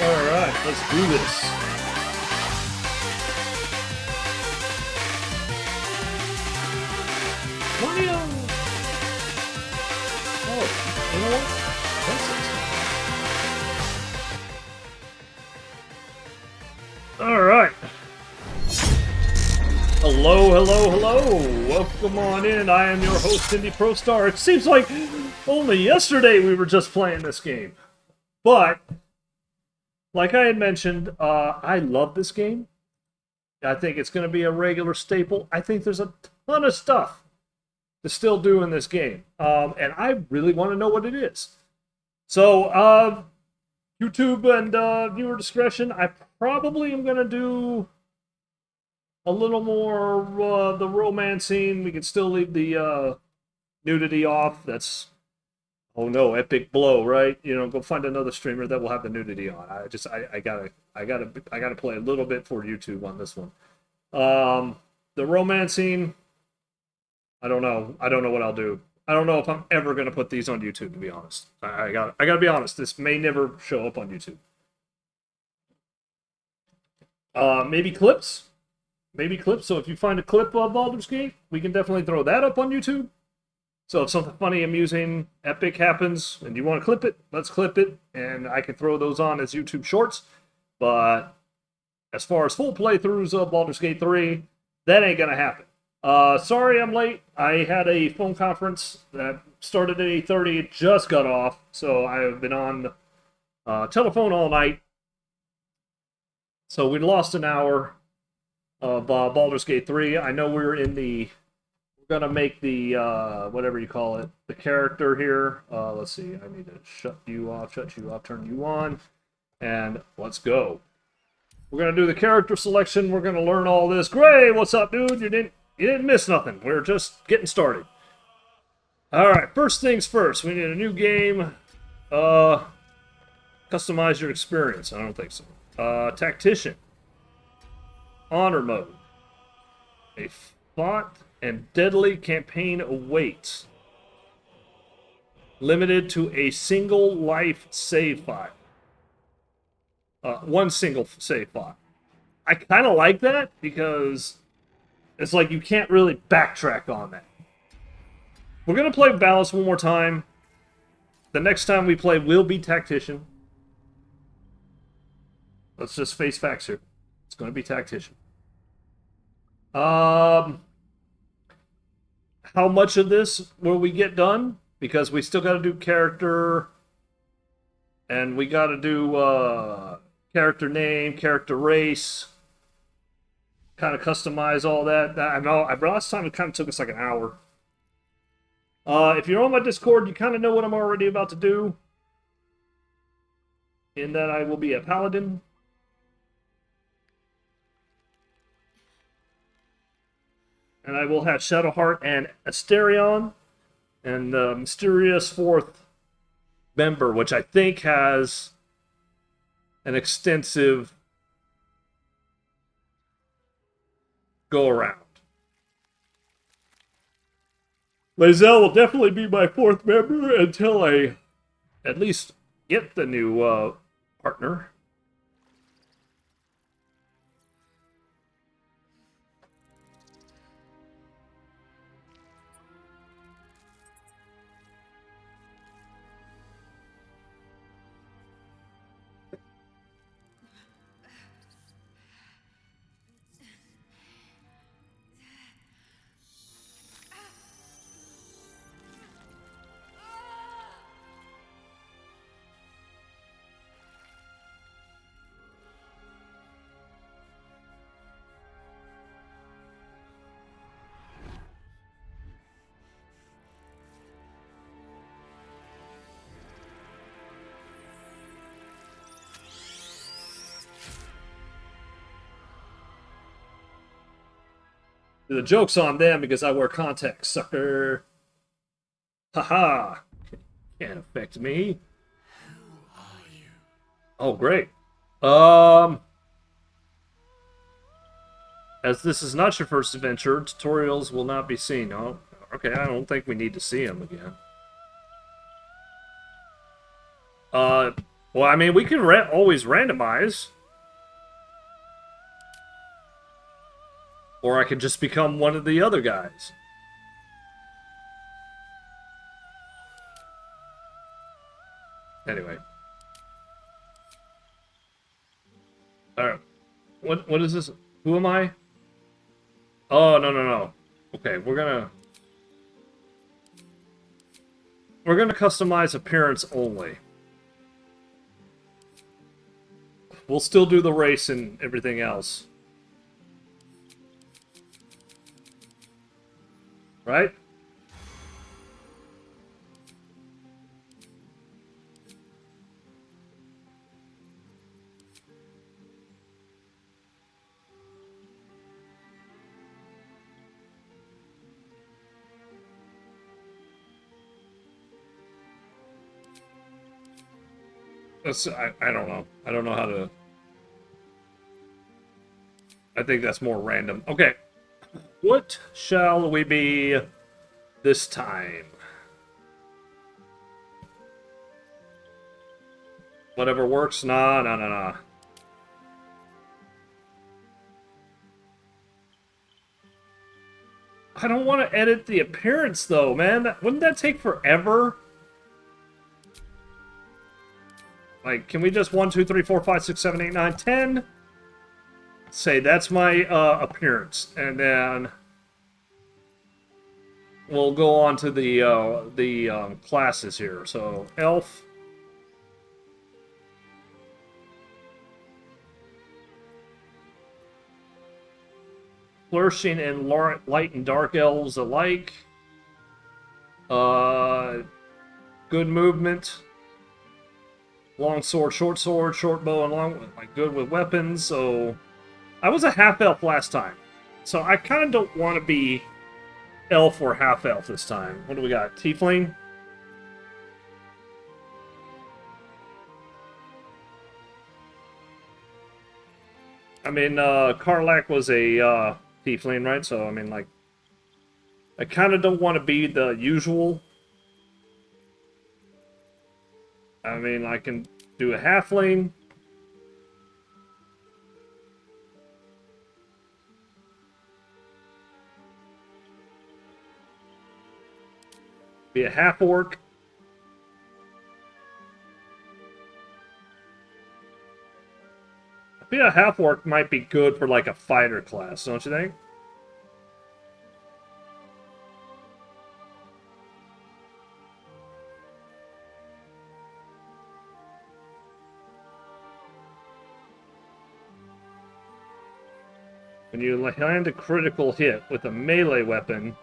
Alright, let's do this. Mario! Oh, you know what? Alright. Hello, hello, hello! Welcome on in. I am your host, Indy Pro Star. It seems like only yesterday we were just playing this game. But, like I had mentioned, I love this game. I think it's going to be a regular staple. I think there's a ton of stuff to still do in this game. And I really want to know what it is. So, YouTube and viewer discretion, I probably am going to do a little more the romance scene. We can still leave the nudity off. That's, oh no, epic blow, right? You know, go find another streamer that will have the nudity on. I gotta play a little bit for YouTube on this one. The romance scene, I don't know what I'll do. I don't know if I'm ever gonna put these on YouTube, to be honest. I gotta be honest. This may never show up on YouTube. Maybe clips. Maybe clips. So if you find a clip of Baldur's Gate, we can definitely throw that up on YouTube. So if something funny, amusing, epic happens, and you want to clip it, let's clip it, and I can throw those on as YouTube shorts. But as far as full playthroughs of Baldur's Gate 3, that ain't gonna happen. Sorry I'm late. I had a phone conference that started at 8:30. It just got off, so I've been on telephone all night. So we lost an hour of Baldur's Gate 3. I know we're gonna make the whatever you call it, the character here. Let's see, I need to shut you off, turn you on, and let's go. We're gonna do the character selection. We're gonna learn all this. Gray, what's up, dude? You didn't miss nothing. We're just getting started. All right, first things first. We need a new game. Customize your experience. I don't think so. Tactician. Honor mode. A fought and deadly campaign awaits. Limited to a single life save file. One single save file. I kind of like that because it's like you can't really backtrack on that. We're going to play Balance one more time. The next time we play will be Tactician. Let's just face facts here. It's going to be Tactician. How much of this will we get done? Because we still got to do character, and we got to do character name, character race, kind of customize all that. I know last time it kind of took us like an hour. If you're on my Discord, you kind of know what I'm already about to do. In that I will be a paladin. And I will have Shadowheart and Asterion, and the mysterious fourth member, which I think has an extensive go-around. Lae'zel will definitely be my fourth member until I at least get the new partner. The joke's on them because I wear contacts, sucker. Haha. Can't affect me. Who are you? Oh, great. As this is not your first adventure, tutorials will not be seen. Oh, okay, I don't think we need to see them again. Well, Well, I mean, we can always randomize. Or I could just become one of the other guys. Anyway. Alright. What is this? Who am I? Oh, no. Okay, we're gonna customize appearance only. We'll still do the race and everything else. Right? I don't know. I don't know how to... I think that's more random. Okay. What shall we be this time? Whatever works? Nah. I don't want to edit the appearance, though, man. Wouldn't that take forever? Like, can we just 1, 2, 3, 4, 5, 6, 7, 8, 9, 10? Say that's my appearance, and then we'll go on to the classes here. So elf, flourishing and light and dark elves alike. Good movement. Long sword, short bow, and long, like, good with weapons. So I was a half elf last time, so I kind of don't want to be elf or half elf this time. What do we got? Tiefling. I mean, Karlak was a tiefling, right? So I mean, like, I kind of don't want to be the usual. I mean, I can do a halfling. Be a half orc. Be a half orc might be good for like a fighter class, don't you think? When you land a critical hit with a melee weapon,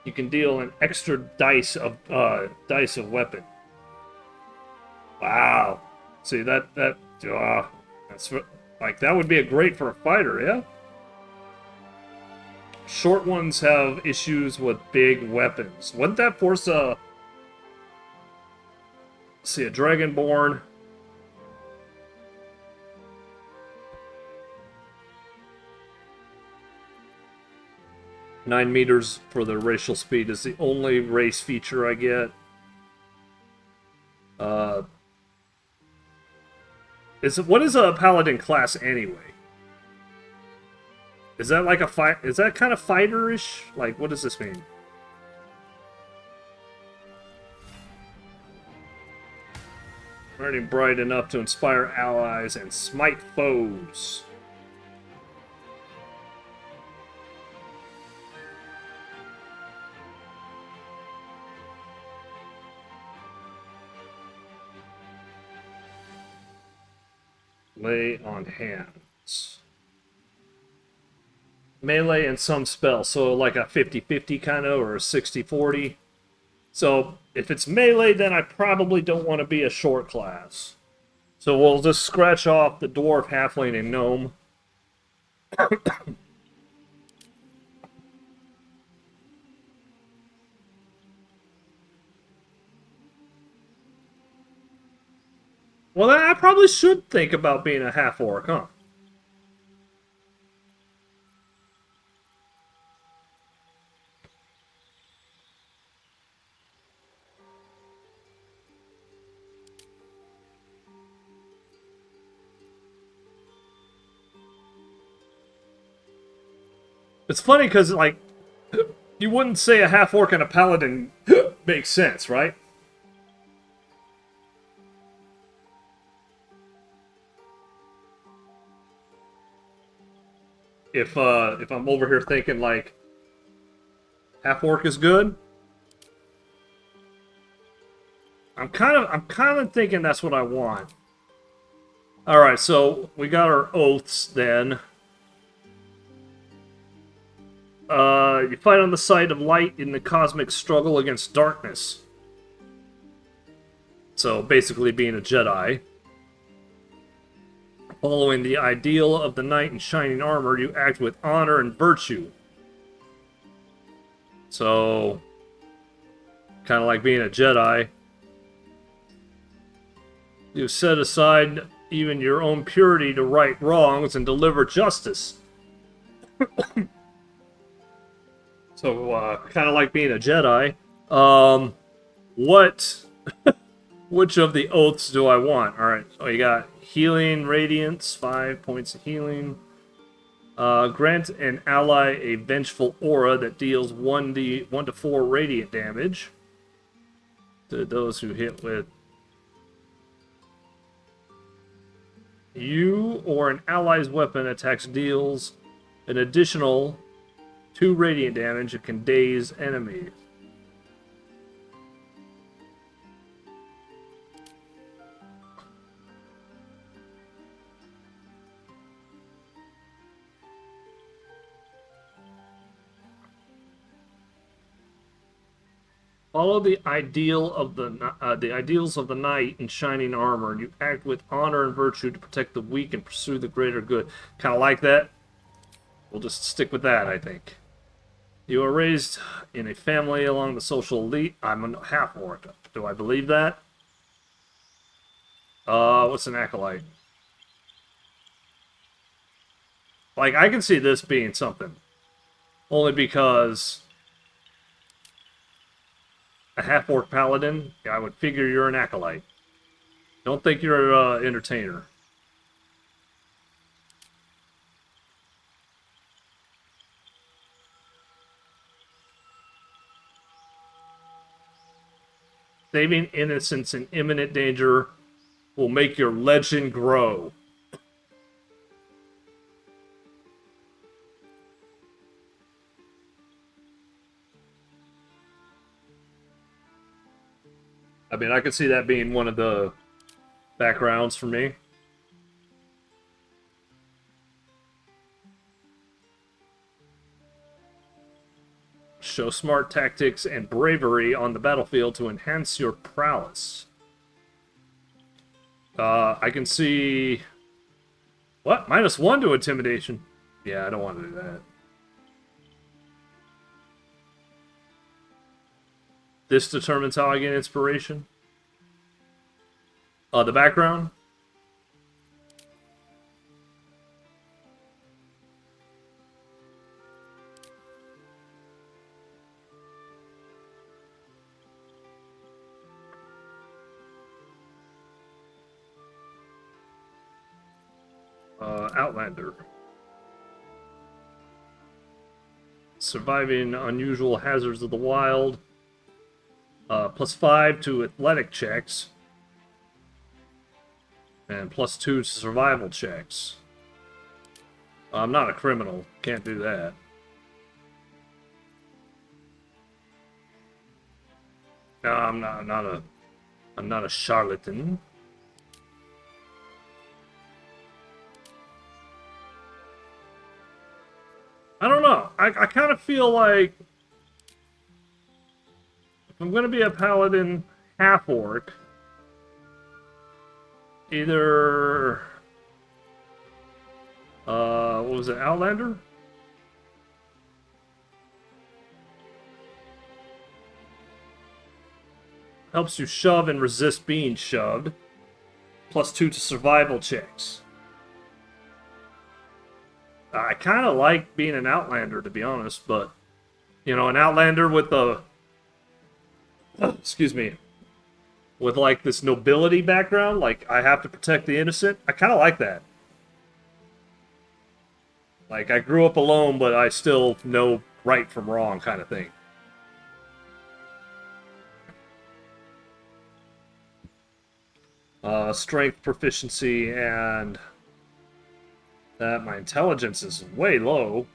you can deal an extra dice of weapon. Wow. See that's like, that would be a great for a fighter, yeah. Short ones have issues with big weapons. Wouldn't that force a dragonborn? 9 meters for the racial speed is the only race feature I get. What is a paladin class anyway? Is that like a fight? Is that kind of fighter-ish? Like, what does this mean? Burning bright enough to inspire allies and smite foes. Lay on hands. Melee and some spells, so like a 50-50 kind of, or a 60-40. So if it's melee, then I probably don't want to be a short class. So we'll just scratch off the dwarf, halfling, and gnome. Well, I probably should think about being a half-orc, huh? It's funny because, like, you wouldn't say a half-orc and a paladin makes sense, right? If I'm over here thinking, like, half-orc is good, I'm kind of thinking that's what I want. All right, so we got our oaths then. You fight on the side of light in the cosmic struggle against darkness. So basically being a Jedi. Following the ideal of the knight in shining armor, you act with honor and virtue. So, kind of like being a Jedi. You set aside even your own purity to right wrongs and deliver justice. So, kind of like being a Jedi. Which of the oaths do I want? Alright, so you got healing radiance, 5 points of healing. Grant an ally a vengeful aura that deals 1 to 4 radiant damage to those who hit with you, or an ally's weapon attacks deals an additional 2 radiant damage and can daze enemies. Follow the ideals of the knight in shining armor, and you act with honor and virtue to protect the weak and pursue the greater good. Kind of like that. We'll just stick with that, I think. You are raised in a family along the social elite. I'm a half-orc. Do I believe that? What's an acolyte? Like, I can see this being something. Only because a half-orc paladin, I would figure you're an acolyte. Don't think you're an entertainer. Saving innocence in imminent danger will make your legend grow. I mean, I could see that being one of the backgrounds for me. Show smart tactics and bravery on the battlefield to enhance your prowess. I can see... What? -1 to intimidation. Yeah, I don't want to do that. This determines how I get inspiration. The background. Outlander. Surviving unusual hazards of the wild. +5 to athletic checks. And +2 to survival checks. I'm not a criminal. Can't do that. No, I'm not a charlatan. I don't know. I kind of feel like if I'm going to be a paladin half-orc, either... what was it? Outlander? Helps you shove and resist being shoved. +2 to survival checks. I kind of like being an Outlander, to be honest, but, you know, an Outlander with a... excuse me. With, like, this nobility background, like, I have to protect the innocent. I kind of like that. Like, I grew up alone, but I still know right from wrong kind of thing. Strength, proficiency, and that my intelligence is way low.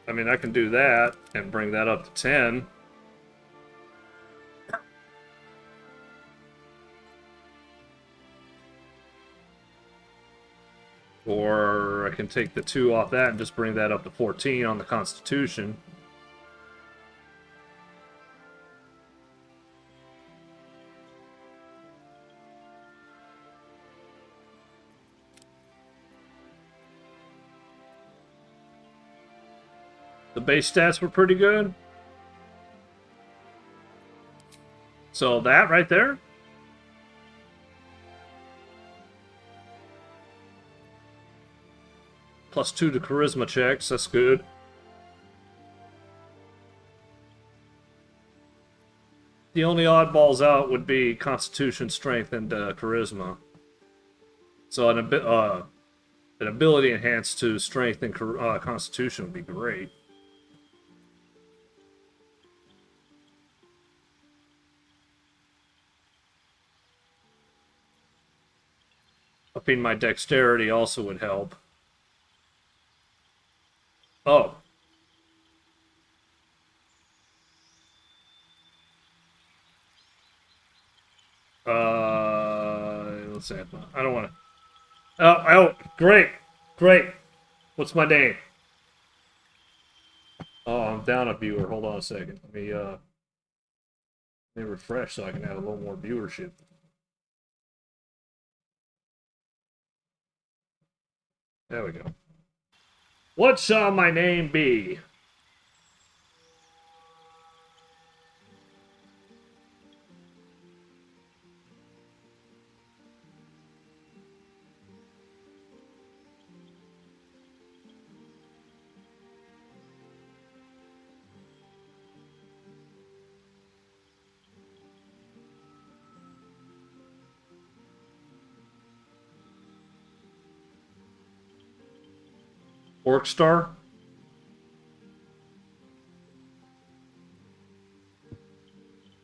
I mean, I can do that and bring that up to 10. Or I can take the 2 off that and just bring that up to 14 on the Constitution. The base stats were pretty good. So that right there. +2 to charisma checks, that's good. The only oddballs out would be Constitution, Strength, and Charisma. So an ability enhanced to Strength and Constitution would be great. Upping my Dexterity also would help. Oh. Let's see. I don't want to. Oh, great. Great. What's my name? Oh, I'm down a viewer. Hold on a second. Let me refresh so I can have a little more viewership. There we go. What shall my name be? Orcstar?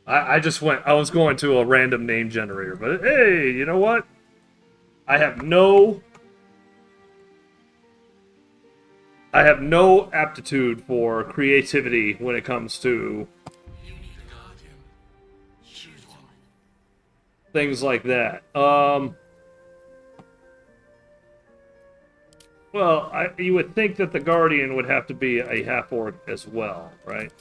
I just went, I was going to a random name generator, but hey, you know what? I have no aptitude for creativity when it comes to You need a guardian. Choose one. things like that. Well, you would think that the Guardian would have to be a half-orc as well, right?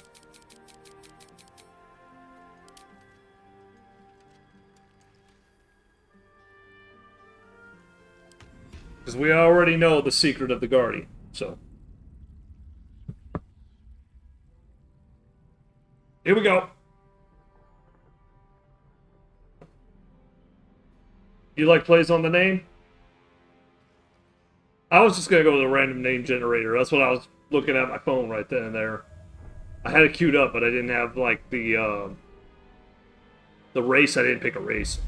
Because we already know the secret of the Guardian, so. Here we go. You like plays on the name? I was just gonna go with a random name generator. That's what I was looking at my phone right then and there. I had it queued up, but I didn't have like the race. I didn't pick a race.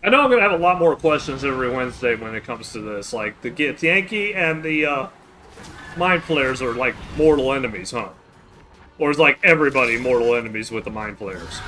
I know I'm going to have a lot more questions every Wednesday when it comes to this. Like, the Yankee and the Mind Flayers are like mortal enemies, huh? Or is like everybody mortal enemies with the mind flayers?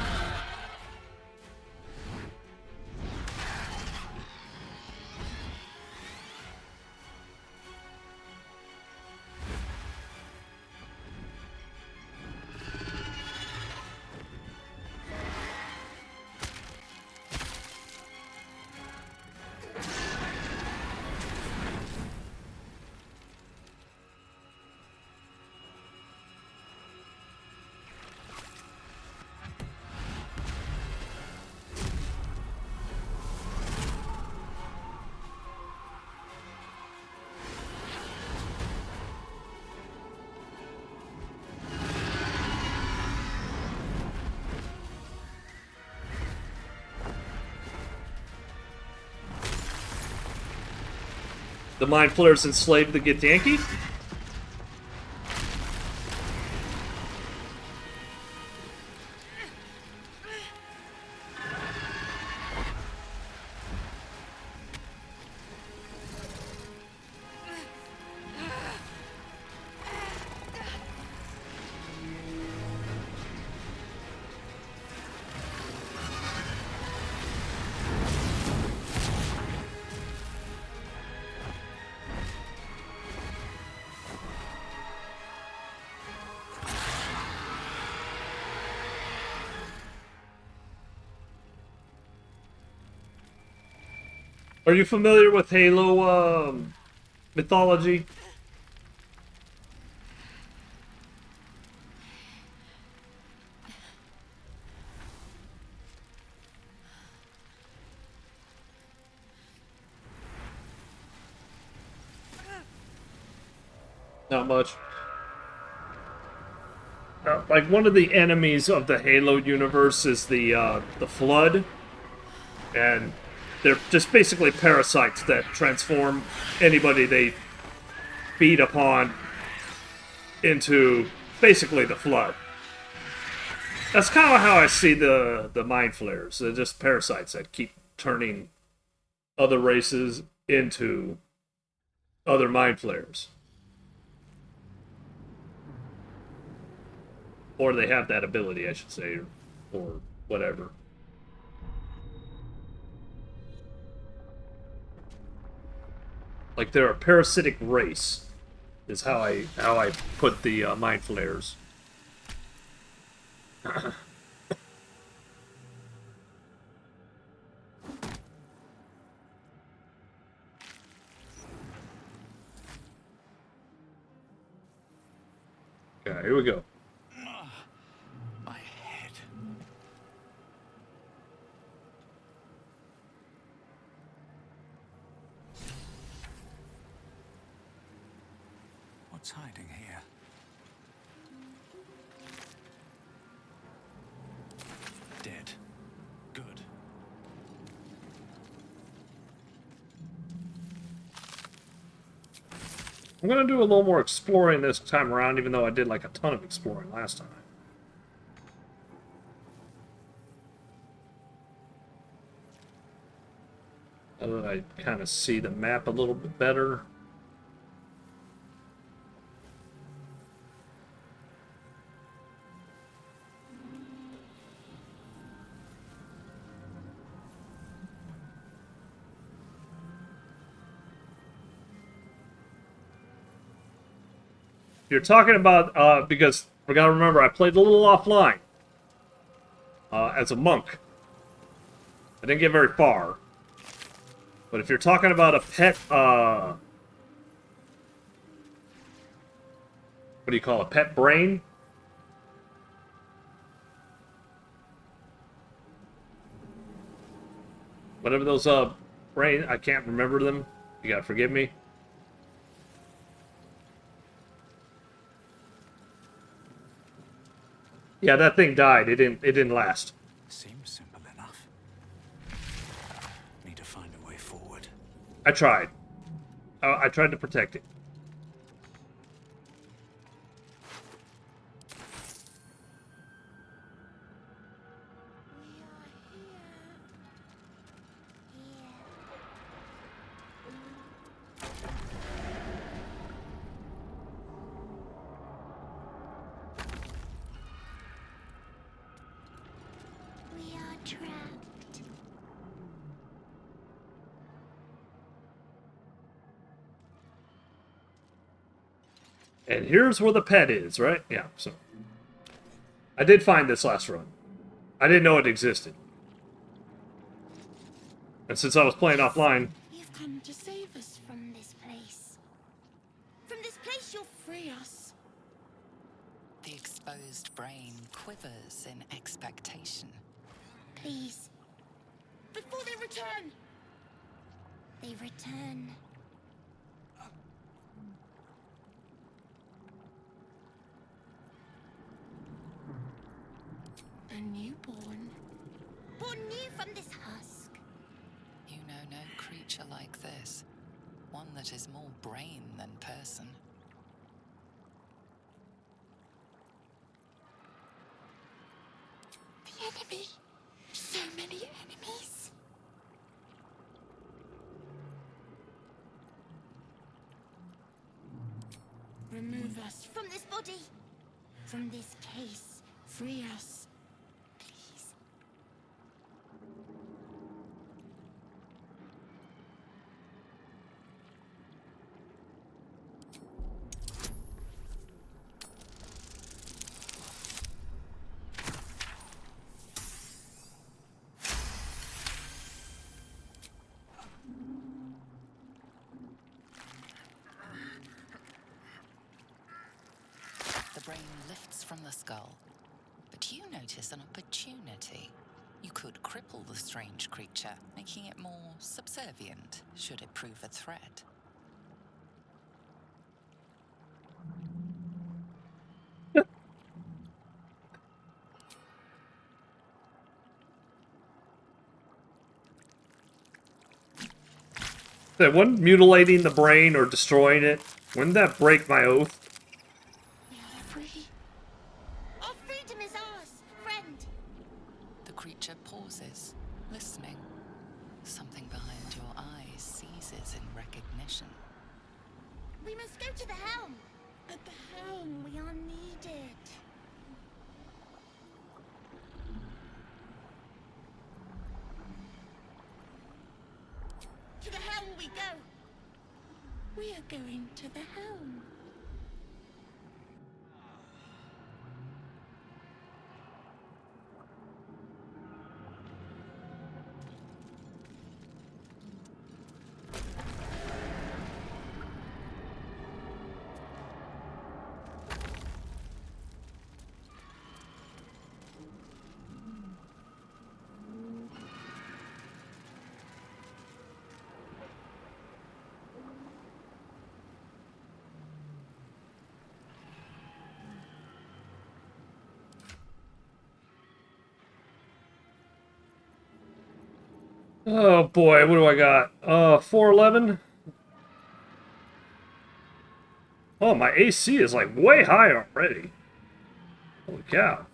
The mind flayers enslaved the Githyanki? Are you familiar with Halo mythology? Not much. Like one of the enemies of the Halo universe is the Flood, and they're just basically parasites that transform anybody they feed upon into basically the Flood. That's kind of how I see the mind flayers. They're just parasites that keep turning other races into other mind flayers. Or they have that ability, I should say, or whatever. Like they're a parasitic race, is how I put the mind flayers. Okay, here we go. My head. What's hiding here? Dead. Good. I'm gonna do a little more exploring this time around, even though I did like a ton of exploring last time. Now that I kind of see the map a little bit better. You're talking about, because we gotta remember, I played a little offline as a monk. I didn't get very far. But if you're talking about a pet, what do you call it? Pet brain? Whatever those, brain, I can't remember them. You gotta forgive me. Yeah, that thing died. It didn't last. Seems simple enough. Need to find a way forward. I tried. I tried to protect it. And here's where the pet is, right? Yeah, so. I did find this last run. I didn't know it existed. And since I was playing offline... You've come to save us from this place. From this place you'll free us. The exposed brain quivers in expectation. Please. Before they return. They return. A newborn. Born new from this husk. You know no creature like this. One that is more brain than person. The enemy. So many enemies. Remove us from this body. From this case. Free us. Please. The brain lifts from the skull, but you notice an opportunity. You could cripple the strange creature, making it more subservient, should it prove a threat. That one mutilating the brain or destroying it, wouldn't that break my oath? We are free. Our freedom is ours, friend. The creature pauses, listening. Something behind your eyes seizes in recognition. We must go to the helm. At the helm, we are needed. To the helm we go. We are going to the helm. Oh boy, what do I got? 411? Oh, my AC is like way high already. Holy cow.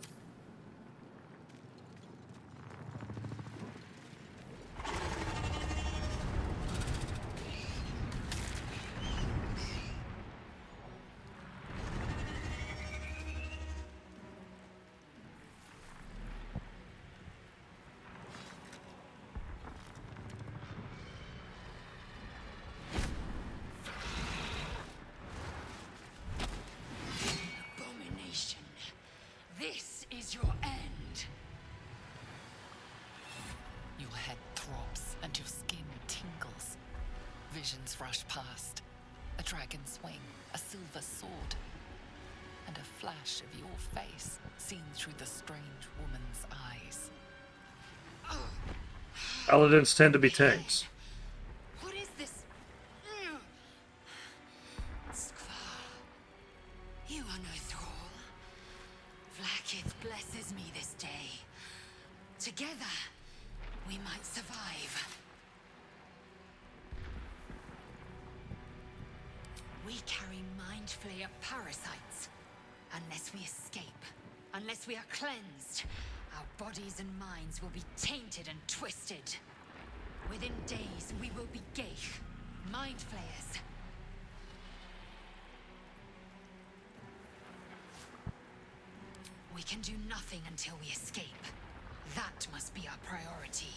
Abomination. This is your end. Your head throbs and your skin tingles. Visions rush past. A dragon's wing, a silver sword, and a flash of your face seen through the strange woman's eyes. Paladins tend to be tanks. What is this? Skvar, you are no thrall. Vlaakith blesses me this day. Together, we might survive. We carry mind flayer parasites. Unless we escape, unless we are cleansed, our bodies and minds will be tainted and twisted. Within days, we will be Geich, mind flayers. We can do nothing until we escape. That must be our priority.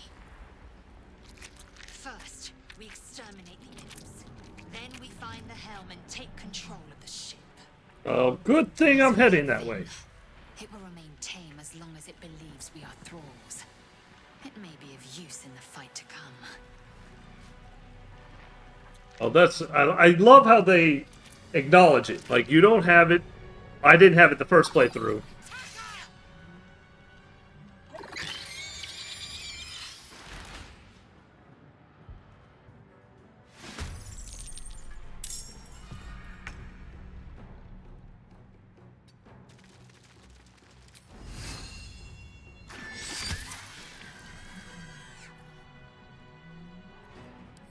First, we exterminate the imps. Then we find the helm and take control of the ship. Oh, good thing I'm heading that way. It will remain tame as long as it believes we are thralls. It may be of use in the fight to come. Oh, that's... I love how they acknowledge it. Like, you don't have it. I didn't have it the first playthrough.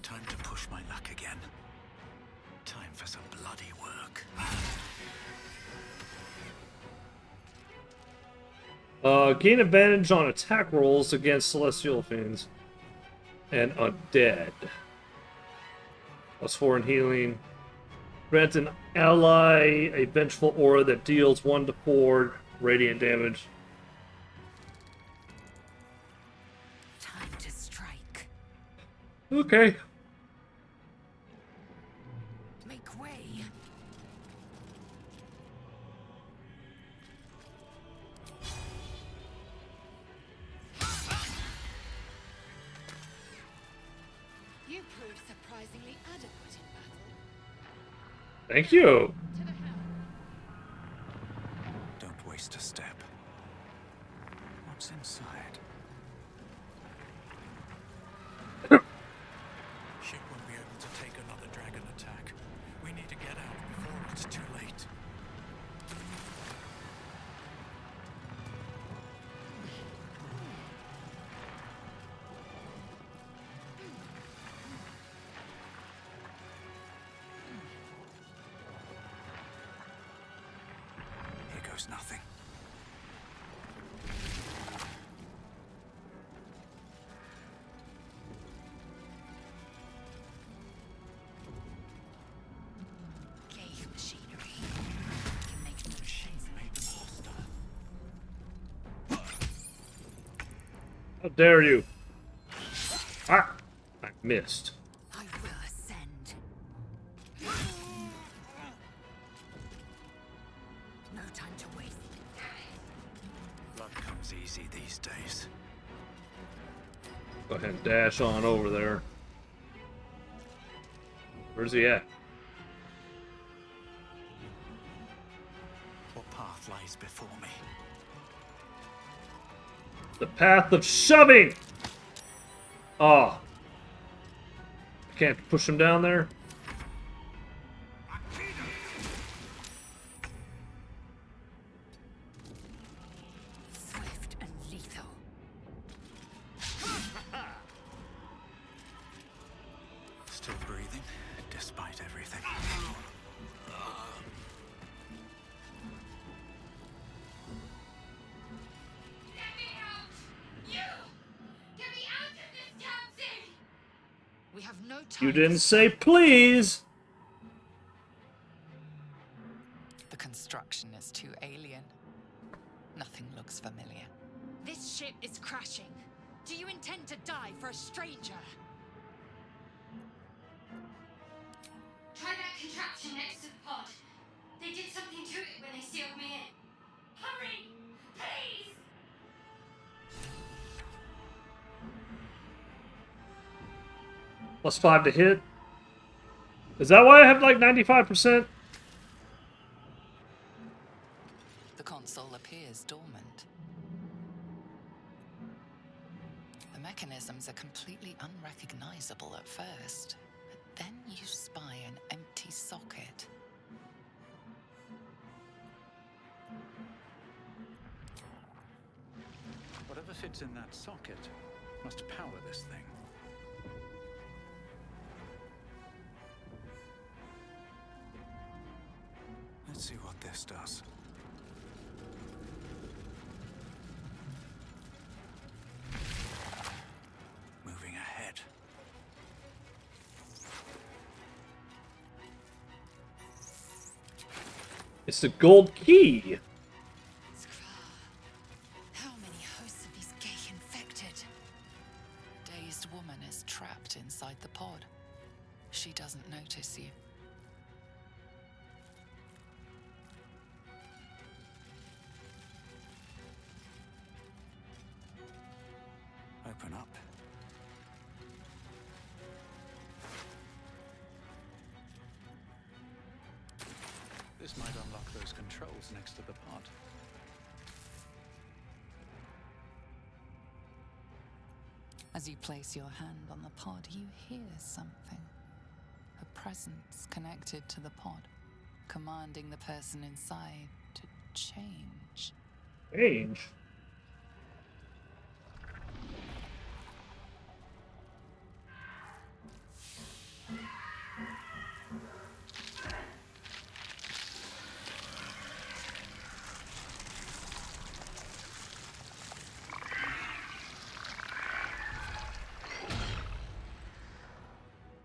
Time to push my luck again. Time for some bloody work. Gain advantage on attack rolls against celestial fiends and undead. +4 in healing. Grant an ally a vengeful aura that deals 1 to 4 radiant damage. Time to strike. Okay. Make way. You proved surprisingly adequate in battle. Thank you. To the helm. Don't waste a step. What's inside? Ship won't be able to take another dragon attack. We need to get out before it's too late. Here goes nothing. Gate machinery. Can make no Machines made them hostile. How dare you? Ah! I missed. I will ascend. No time to waste. Blood comes easy these days. Go ahead and dash on over there. Where's he at? What path lies before me? The path of shoving! Oh. I can't push him down there? Swift and lethal. Still breathing, despite everything. Let me out! You! Get me out of this damn thing! We have no time. You didn't say please! The construction is too alien. Nothing looks familiar. This ship is crashing. Do you intend to die for a stranger? Try that contraption next to the pod. They did something to it when they sealed me in. Hurry! Please! +5 to hit. Is that why I have like 95%? The console appears dormant. The mechanisms are completely unrecognizable at first, but then you spy an empty socket. Whatever fits in that socket must power this thing. Let's see what this does. Moving ahead. It's the gold key. How many hosts of these gay infected? Dazed woman is trapped inside the pod. She doesn't notice you. This might unlock those controls next to the pod. As you place your hand on the pod, you hear something. A presence connected to the pod, commanding the person inside to change. Change?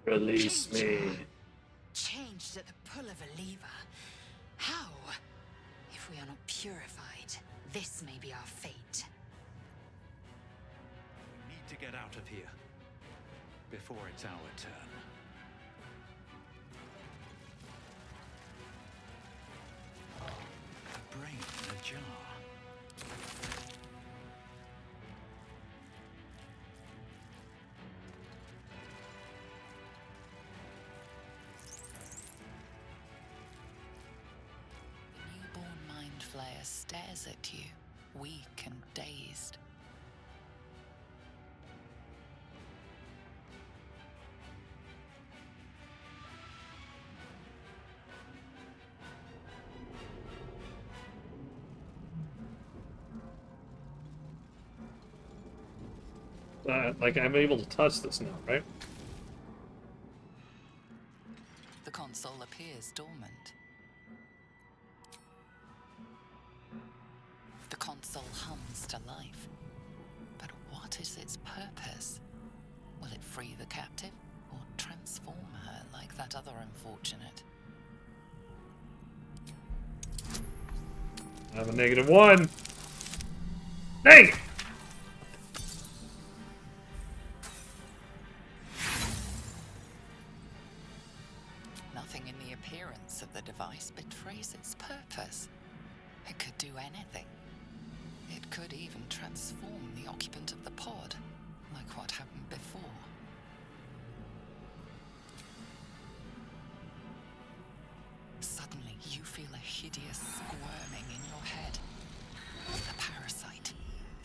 Release me. Changed at the pull of a lever. How? If we are not purified, this may be our fate. We need to get out of here before it's our turn. A brain in a jar. The newborn mind flayer stares at you, weak and dazed. Like, I'm able to touch this now, right? The console appears dormant. The console hums to life. But what is its purpose? Will it free the captive or transform her like that other unfortunate? I have a -1. Dang it! Nothing in the appearance of the device betrays its purpose. It could do anything. It could even transform the occupant of the pod, like what happened before. Suddenly, you feel a hideous squirming in your head. A parasite.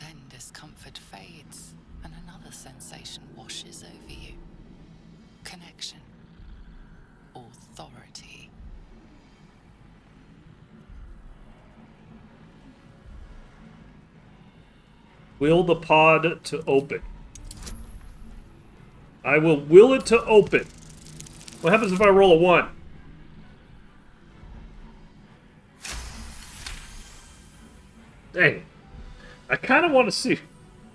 Then discomfort fades, and another sensation washes over you. Connection. Authority. Will the pod to open. I will will it to open. What happens if I roll a 1? Dang. I kind of want to see...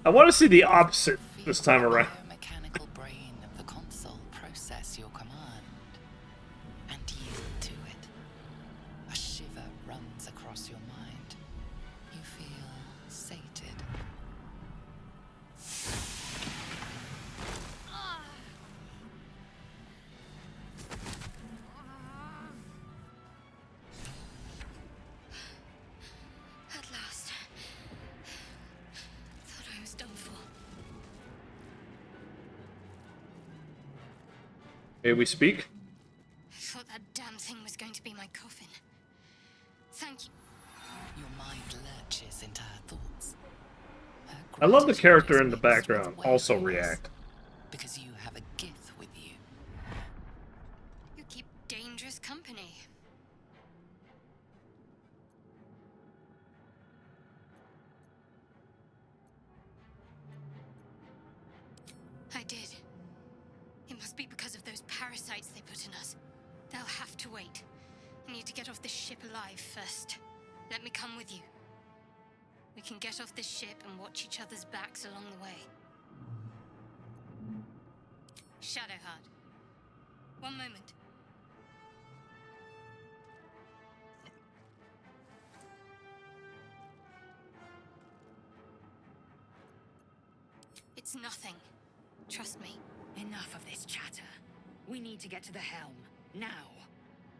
I want to see the opposite this time around. The biomechanical brain of the console process your command and yield to it. A shiver runs across your mind. You feel sated. At last. Thought I was done for. May we speak? I thought that damn thing was going to be my coffin. Thank you. Your mind lurches into her thoughts. Her I love the gratitude character is in the mixed background with also wariness, react. because you have a gift with you. You keep dangerous company. I did. It must be because of those parasites they put in us. They'll have to wait. I need to get off this ship alive first. Let me come with you. We can get off this ship and watch each other's backs along the way. Shadowheart. One moment. It's nothing. Trust me. Enough of this chatter. We need to get to the helm. Now.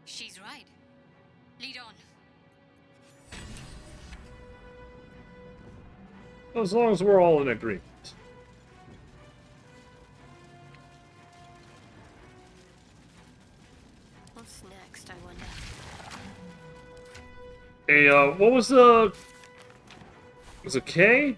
She's right. Lead on. As long as we're all in agreement. What's next, I wonder? Hey, what was the... Was it K?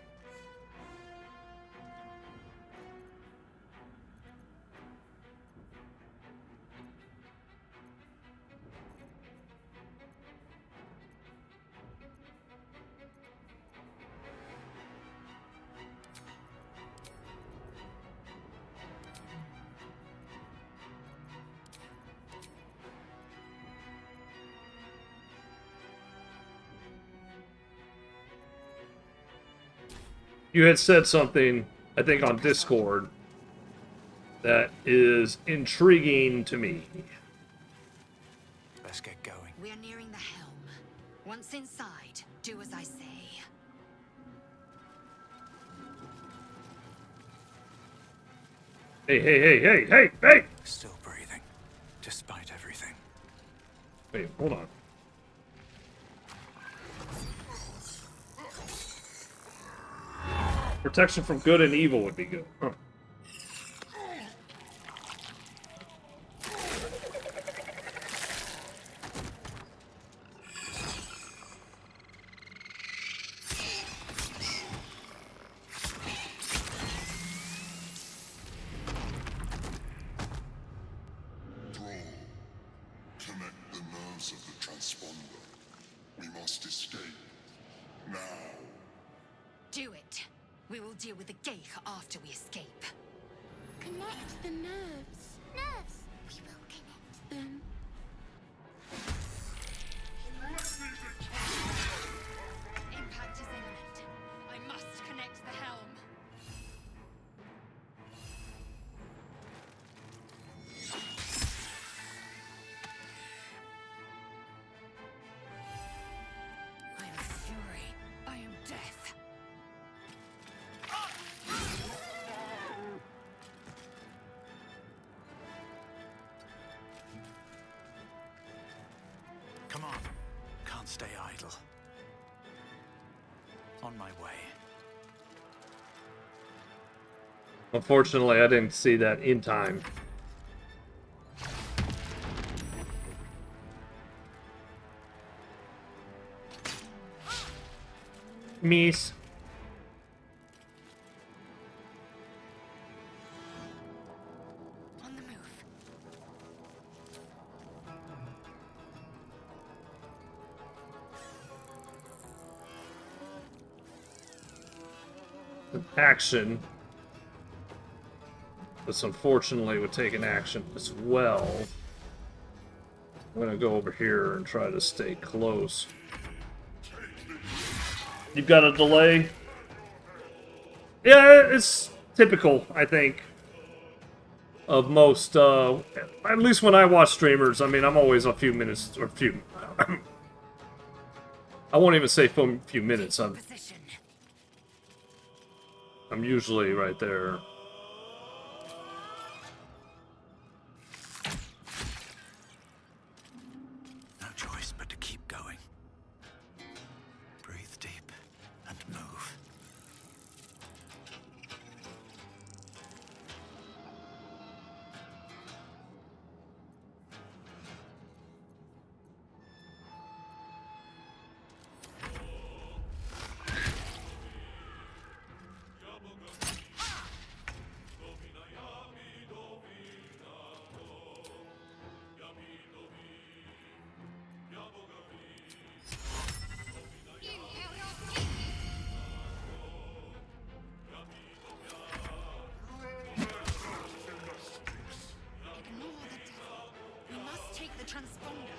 You had said something, I think, on Discord that is intriguing to me. Let's get going. We're nearing the helm. Once inside, do as I say. Hey! Still breathing, despite everything. Wait, hold on. Protection from good and evil would be good. Huh. Connect the nerves of the transponder. We must escape. Now. Do it. We will deal with the Gate after we escape. Connect the nerves. Nerves. We will connect them. Impact is imminent. I must connect the helm. I am fury. I am death. Come on. Can't stay idle. On my way. Unfortunately, I didn't see that in time. Miss. On the move. Action. This unfortunately would take an action as well. I'm gonna go over here and try to stay close. You've got a delay? Yeah, it's typical, I think, of most, at least when I watch streamers. I mean, I'm always a few minutes, or few... I won't even say few minutes. Position. I'm usually right there. No choice but to keep going. Breathe deep and move. Ignore the devil. We must take the transponder.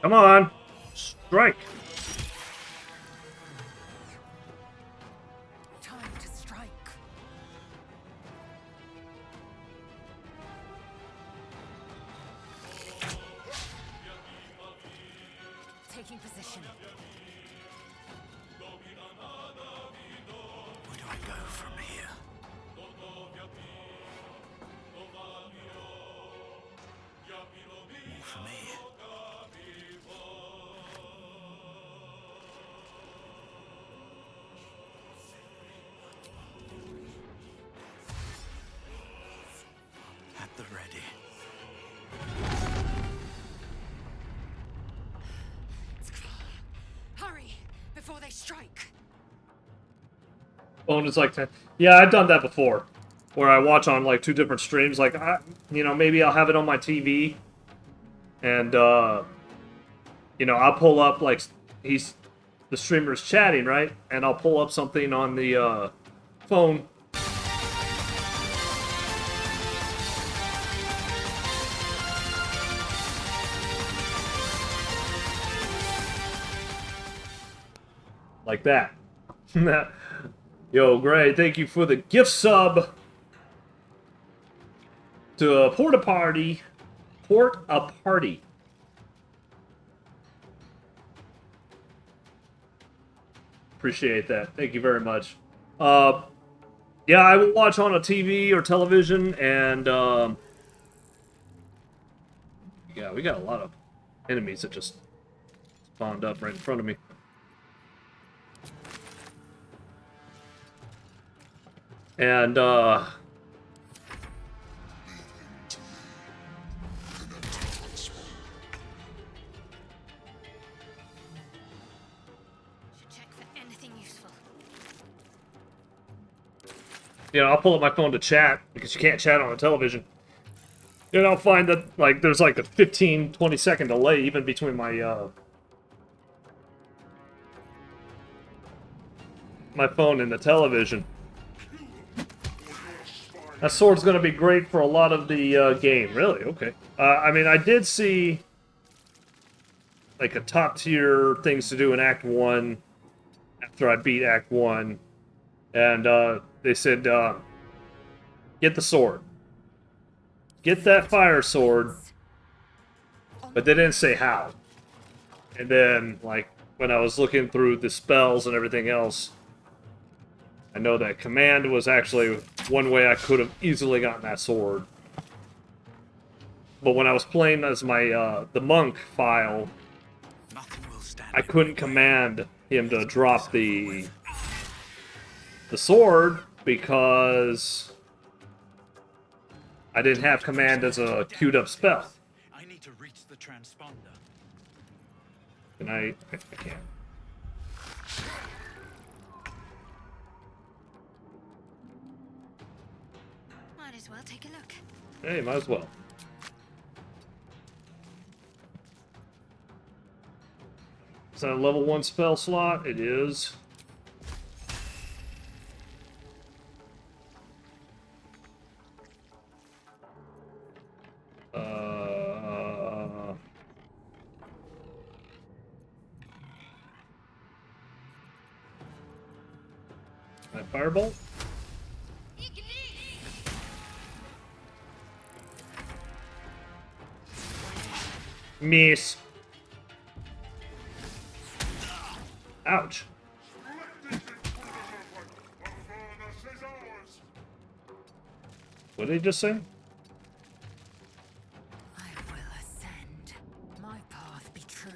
Come on! Strike! Time to strike. Taking position. Where do I go from here? More for me. At the ready. strike. Phone is like 10. Yeah, I've done that before, where I watch on like 2 different streams. Like, maybe I'll have it on my TV, and I'll pull up like the streamer's chatting, right? And I'll pull up something on the phone. Like that. Yo, Gray, thank you for the gift sub to Port a Party. Appreciate that. Thank you very much. Yeah, I will watch on a TV or television, and yeah, we got a lot of enemies that just spawned up right in front of me. And I'll pull up my phone to chat, because you can't chat on a television. And I'll find that, like, there's like a 15-20 second delay even between my, my phone and the television. That sword's gonna be great for a lot of the, game. Really? Okay. I mean, I did see, like, a top-tier things to do in Act 1 after I beat Act 1. And, they said, get the sword. Get that fire sword. But they didn't say how. And then, like, when I was looking through the spells and everything else, I know that command was actually one way I could have easily gotten that sword. But when I was playing as my, the monk file, I couldn't command him to drop the sword because I didn't have command as a queued up spell. I need to reach the transponder. And I can't. Might as well take a look. Hey, might as well. Is that a level 1 spell slot? It is. My firebolt? Miss. Ouch. What did he just say? I will ascend. My path be true.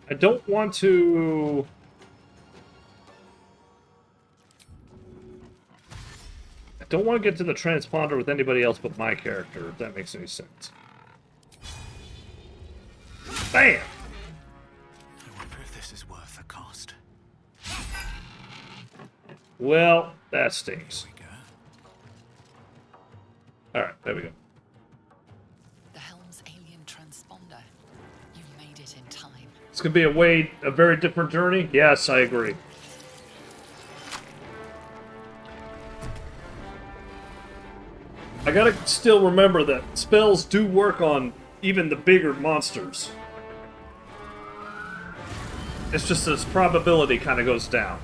I don't want to... I don't want to get to the transponder with anybody else but my character, if that makes any sense. Bam! I wonder if this is worth the cost. Well, that stinks. Here we go. Alright, there we go. The Helm's alien transponder. You made it in time. It's gonna be a very different journey? Yes, I agree. I gotta still remember that spells do work on even the bigger monsters. It's just its probability kind of goes down.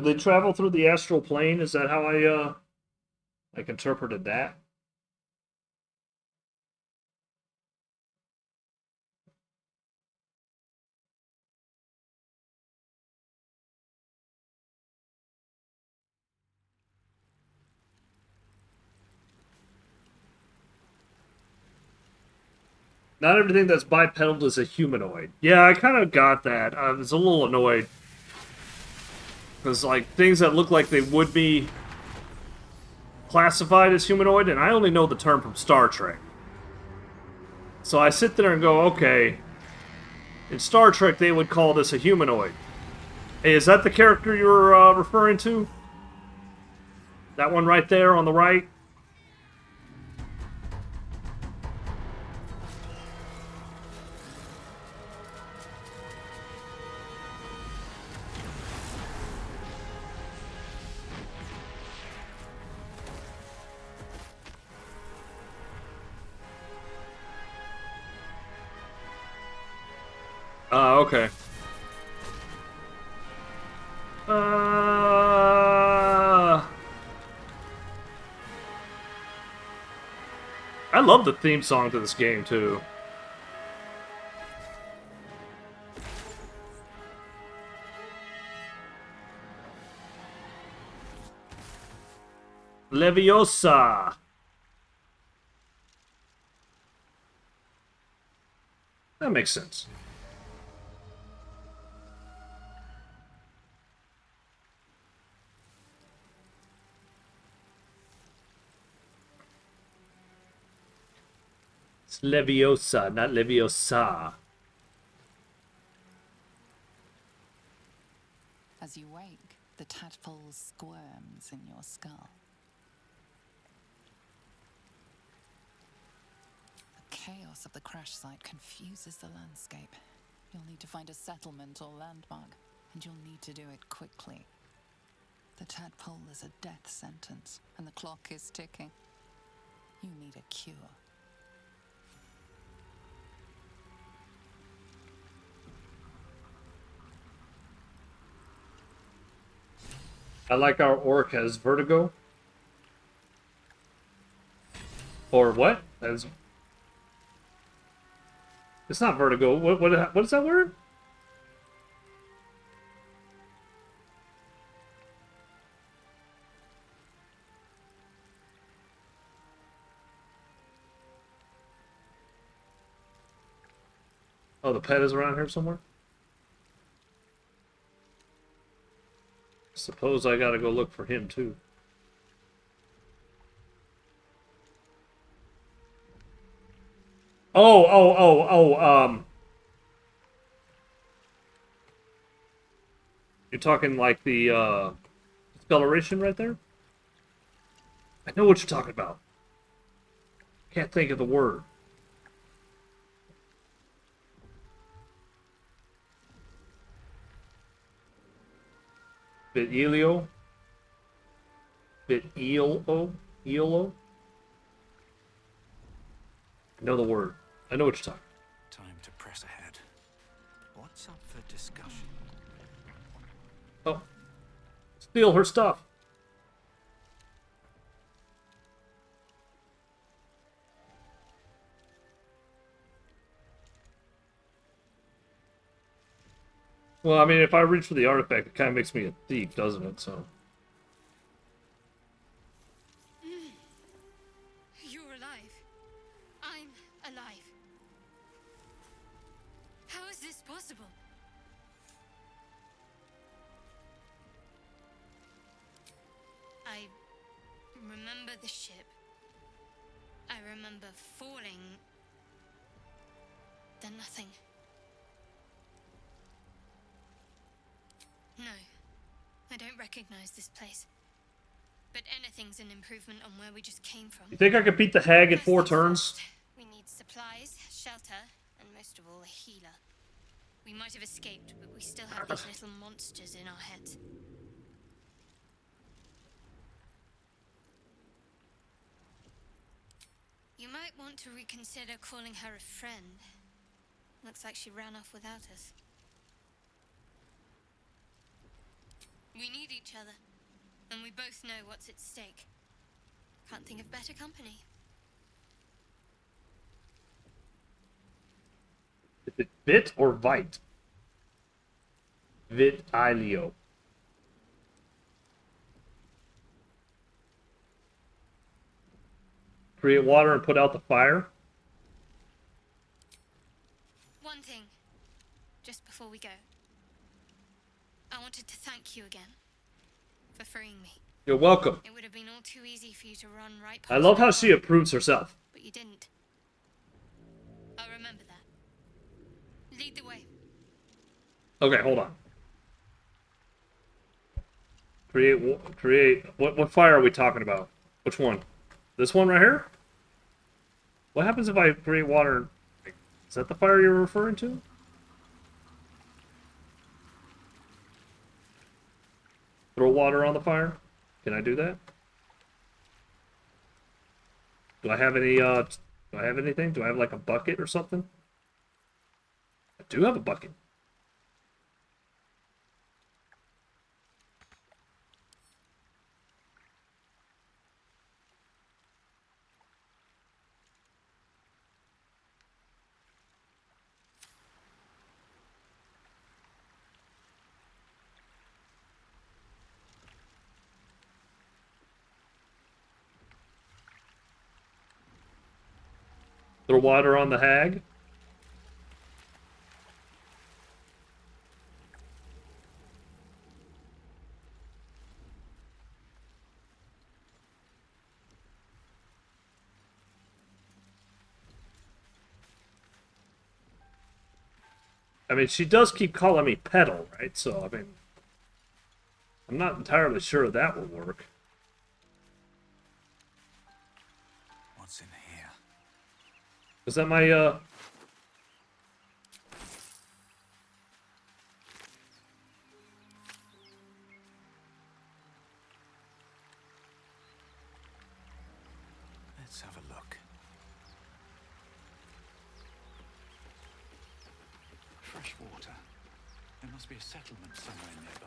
Did they travel through the astral plane? Is that how I like interpreted that? Not everything that's bipedal is a humanoid. Yeah, I kind of got that. I was a little annoyed. Because, like, things that look like they would be classified as humanoid, and I only know the term from Star Trek. So I sit there and go, okay, in Star Trek they would call this a humanoid. Hey, is that the character you're referring to? That one right there on the right? Okay. I love the theme song to this game, too. Leviosa! That makes sense. It's Leviosa, not Leviosa. As you wake, the tadpole squirms in your skull. The chaos of the crash site confuses the landscape. You'll need to find a settlement or landmark, and you'll need to do it quickly. The tadpole is a death sentence, and the clock is ticking. You need a cure. I like our orc has vertigo. Or what? As it's not vertigo. What is that word? Oh, the pet is around here somewhere? Suppose I gotta go look for him, too. You're talking like the, discoloration right there? I know what you're talking about. Can't think of the word. Bit Elio? Bit Elo? Elo? I know the word. I know what you're talking Time to press ahead. What's up for discussion? about. Oh. Steal her stuff. Well, I mean, if I reach for the artifact, it kind of makes me a thief, doesn't it? So. You're alive. I'm alive. How is this possible? I remember the ship. I remember falling. Then nothing. No, I don't recognize this place. But anything's an improvement on where we just came from. You think I could beat the hag in 4 First things turns? first, we need supplies, shelter, and most of all, a healer. We might have escaped, but we still have these little monsters in our heads. You might want to reconsider calling her a friend. Looks like she ran off without us. We need each other, and we both know what's at stake. Can't think of better company. Is it Vit or Vite? Vitalio. Create water and put out the fire. One thing, just before we go. I wanted to thank you again for freeing me. You're welcome. It would have been all too easy for you to run right past I love me, how she approves herself. but you didn't. I'll remember that. Lead the way. Okay, hold on. Create. What fire are we talking about? Which one? This one right here? What happens if I create water? Is that the fire you're referring to? Throw water on the fire? Can I do that? Do I have any, do I have anything? Do I have like a bucket or something? I do have a bucket. Throw water on the hag. I mean, she does keep calling me Petal, right? So, I mean, I'm not entirely sure that will work. What's in here? Is that my, Let's have a look. Fresh water. There must be a settlement somewhere nearby.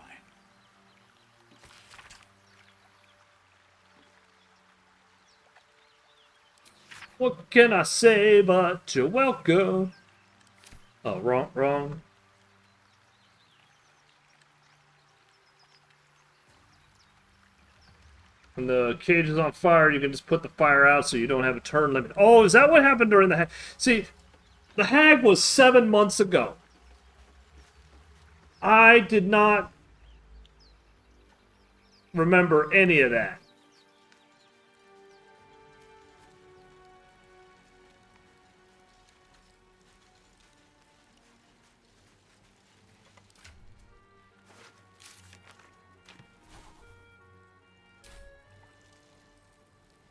What can I say but you're welcome? Oh, wrong. When the cage is on fire, you can just put the fire out so you don't have a turn limit. Oh, is that what happened during the hag? See, the hag was 7 months ago. I did not remember any of that.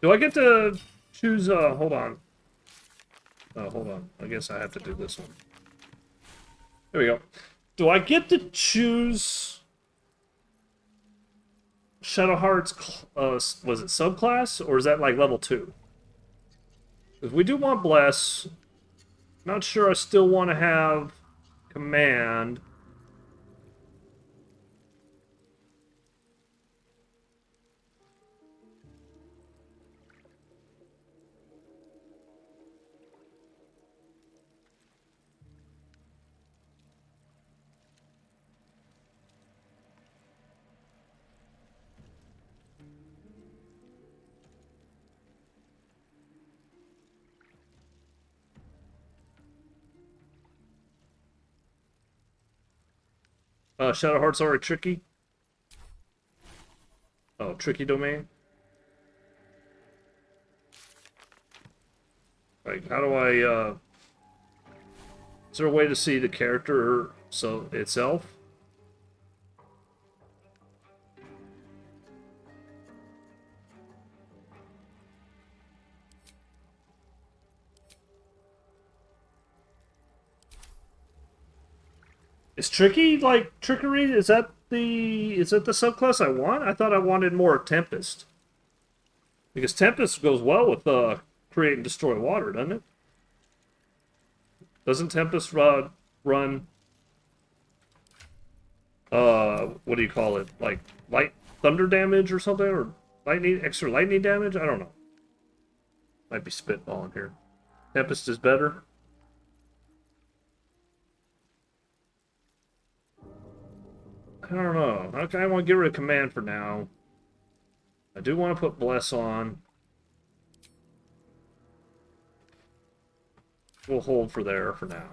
Do I get to choose, hold on. Oh, hold on. I guess I have to do this one. There we go. Do I get to choose Shadowheart's, was it subclass? Or is that like level 2? Because we do want Bless. Not sure I still want to have Command. Shadowheart's already tricky. Oh, tricky domain. Like, how do I, is there a way to see the character itself? Is tricky like trickery? Is that the subclass I want? I thought I wanted more Tempest. Because Tempest goes well with create and destroy water, doesn't it? Doesn't Tempest run what do you call it? Like light thunder damage or something, or extra lightning damage? I don't know. Might be spitballing here. Tempest is better. I don't know. Okay, I want to get rid of command for now. I do want to put bless on. We'll hold for there for now.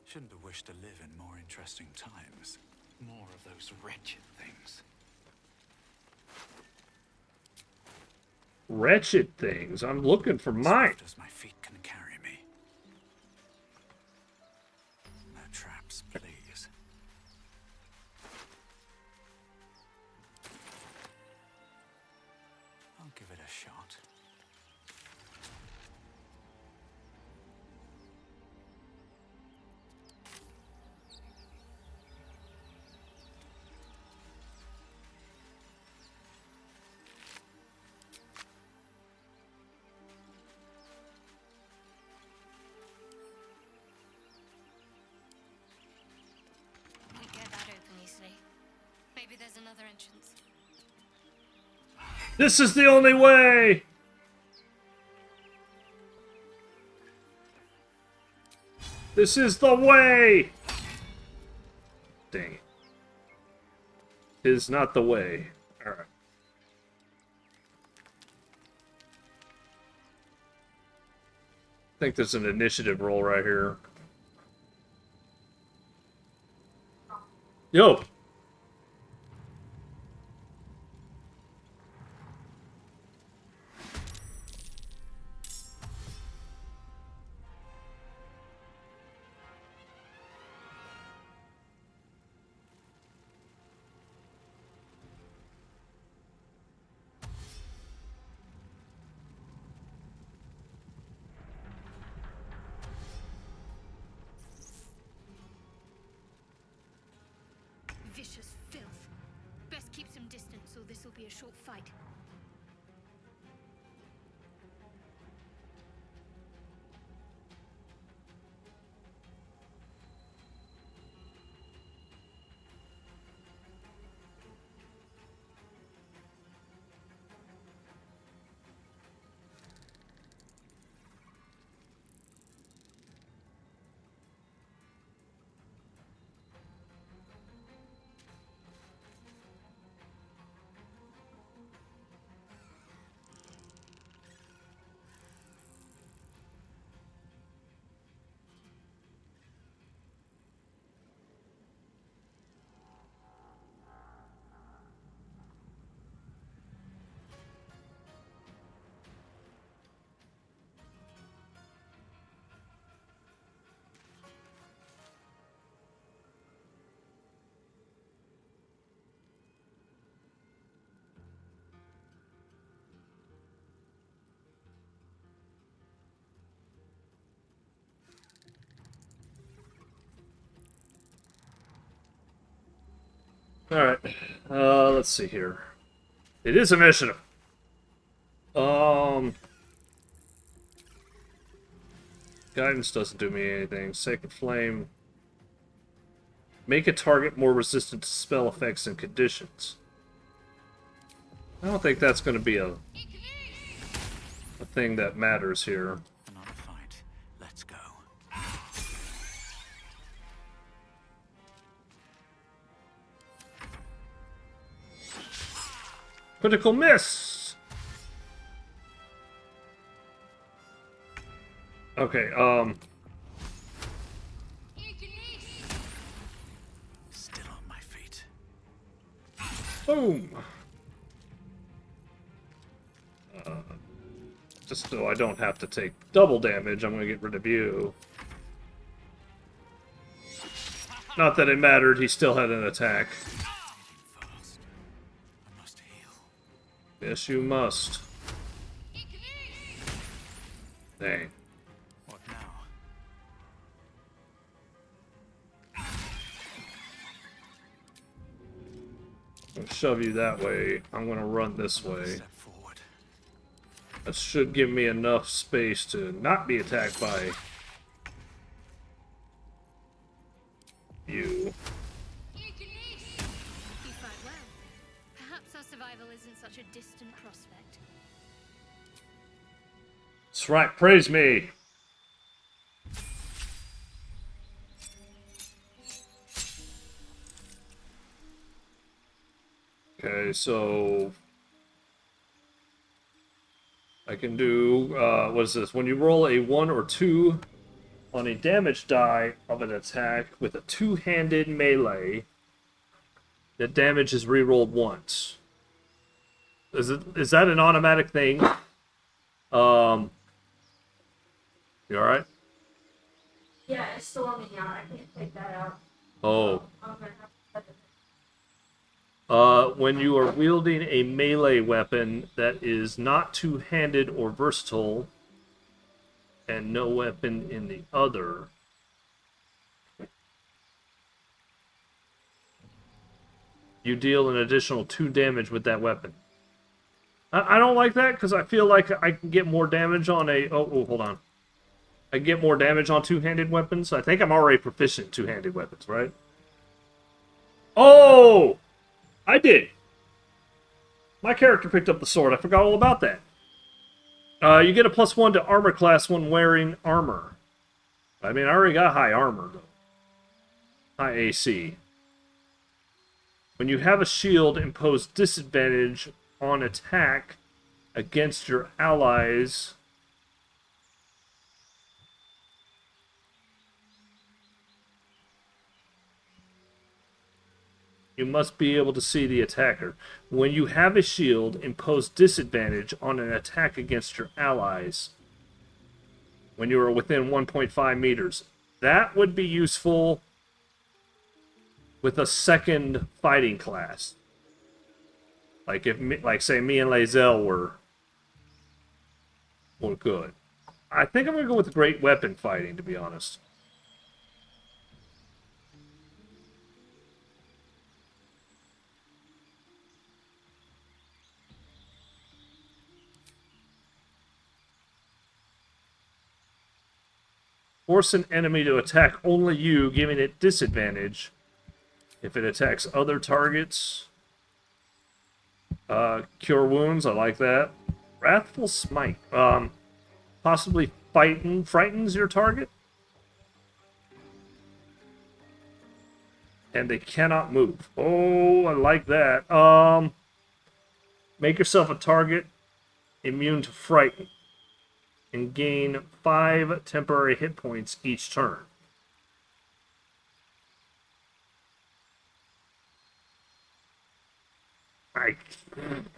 Shouldn't have wished to live in more interesting times. More of those wretched things. Wretched things. I'm looking for mine. Swift as my feet can carry me. No traps, please. I'll give it a shot. Can't get that open easily. Maybe there's another entrance. This is the only way! This is the way! Dang it. Is not the way. Alright. I think there's an initiative roll right here. Yo! Vicious filth. Best keep some distance, or this will be a short fight. Alright. Let's see here. It is initiative. Guidance doesn't do me anything. Sacred Flame. Make a target more resistant to spell effects and conditions. I don't think that's going to be a thing that matters here. Another fight. Let's go. Critical miss! Okay, Still on my feet. boom! Just so I don't have to take double damage, I'm gonna get rid of you. Not that it mattered, he still had an attack. Fast. I must heal. Yes, you must. Dang. What now? I'll shove you that way. I'm gonna run this Another way. step forward. That should give me enough space to not be attacked by isn't such a distant prospect. That's right, praise me. Okay, so I can do, what is this? When you roll a 1 or 2 on a damage die of an attack with a two-handed melee, the damage is rerolled once. Is that an automatic thing? You alright? Yeah, it's still on the yard. I can't take that out. Oh. I'm gonna have to put it. When you are wielding a melee weapon that is not two-handed or versatile, and no weapon in the other, you deal an additional 2 damage with that weapon. I don't like that, because I feel like I can get more damage on a... Oh, hold on. I can get more damage on two-handed weapons. I think I'm already proficient in two-handed weapons, right? Oh! I did. My character picked up the sword. I forgot all about that. You get a +1 to armor class when wearing armor. I mean, I already got high armor, though. High AC. When you have a shield, impose disadvantage on attack against your allies. You must be able to see the attacker. When you have a shield, impose disadvantage on an attack against your allies when you are within 1.5 meters. That would be useful with a second fighting class. Like if, say, me and Lae'zel were good. I think I'm gonna go with great weapon fighting, to be honest. Force an enemy to attack only you, giving it disadvantage if it attacks other targets. Cure wounds, I like that. Wrathful Smite. Possibly frightens your target. And they cannot move. Oh, I like that. Make yourself a target immune to frighten, and gain 5 temporary hit points each turn. I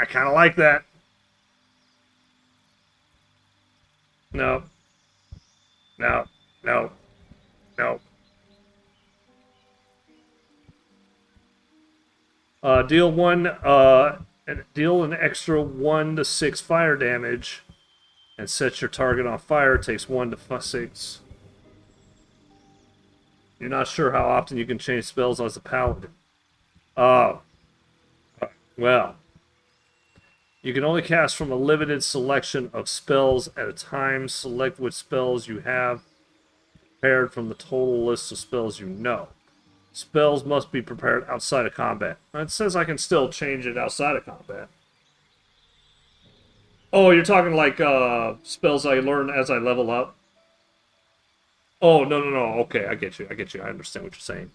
kind of like that. No. No. No. No. Deal an extra 1 to 6 fire damage and set your target on fire. It takes 1 to 6. You're not sure how often you can change spells as a paladin. Oh. Well. You can only cast from a limited selection of spells at a time. Select which spells you have prepared from the total list of spells you know. Spells must be prepared outside of combat. It says I can still change it outside of combat. Oh, you're talking like spells I learn as I level up? Oh, no. Okay, I get you. I understand what you're saying.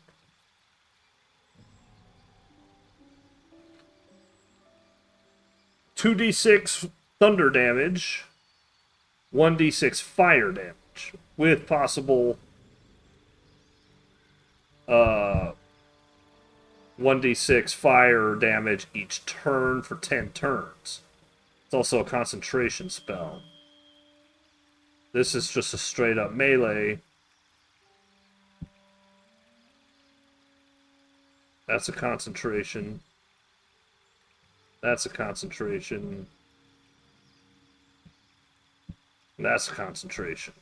$2d6 thunder damage, 1d6 fire damage, with possible 1d6 fire damage each turn for 10 turns. It's also a concentration spell. This is just a straight up melee. That's a concentration. That's a concentration. That's a concentration.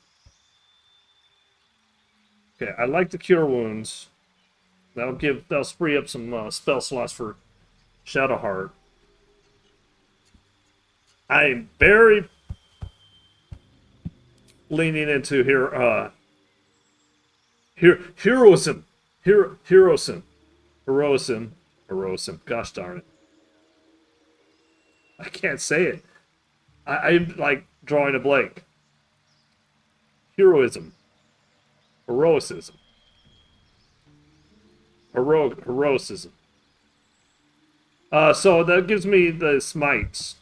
Okay, I like the cure wounds. That'll free up some spell slots for Shadowheart. I'm very leaning into heroism. Gosh darn it. I can't say it. I'm like drawing a blank. Heroism. Heroicism. Heroicism. So that gives me the smites.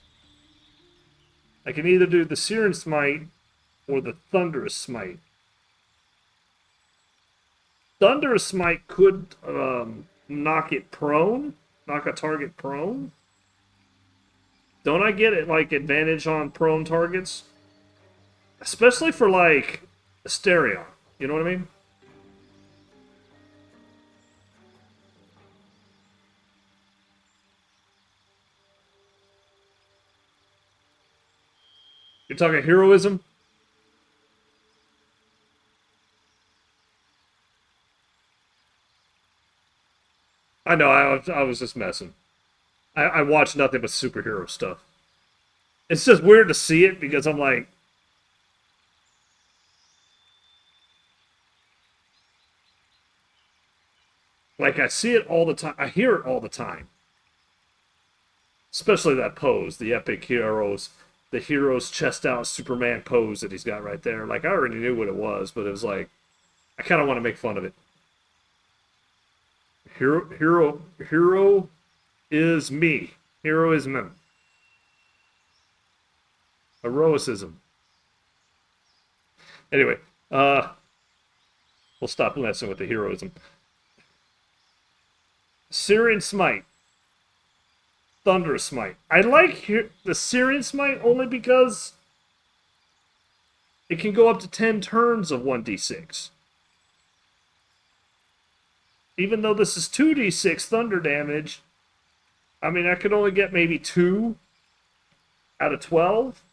I can either do the Searing Smite or the Thunderous Smite. Thunderous Smite could knock it prone, knock a target prone. Don't I get it like advantage on prone targets? Especially for like Asterion. You know what I mean? You're talking heroism? I know, I was just messing. I watch nothing but superhero stuff. It's just weird to see it because I'm like I see it all the time. I hear it all the time. Especially that pose, the epic heroes, the hero's chest out Superman pose that he's got right there. Like I already knew what it was, but it was like I kind of want to make fun of it. Hero is me. Heroism. Heroicism. Anyway, we'll stop messing with the heroism. Searing Smite. Thunderous Smite. I like the Searing Smite only because it can go up to 10 turns of 1d6. Even though this is 2d6 thunder damage, I mean, I could only get maybe 2 out of 12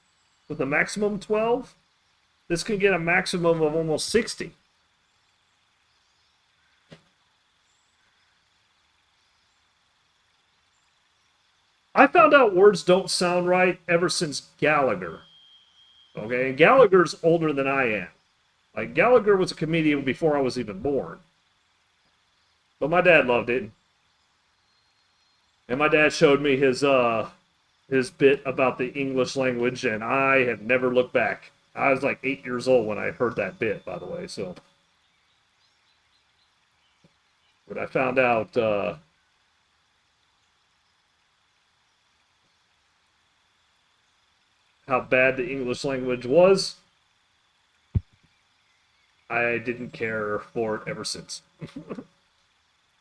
with a maximum 12. This can get a maximum of almost 60. I found out words don't sound right ever since Gallagher. Okay, and Gallagher's older than I am. Like, Gallagher was a comedian before I was even born. But my dad loved it. And my dad showed me his bit about the English language, and I have never looked back. I was like 8 years old when I heard that bit, by the way, so. But I found out, how bad the English language was. I didn't care for it ever since.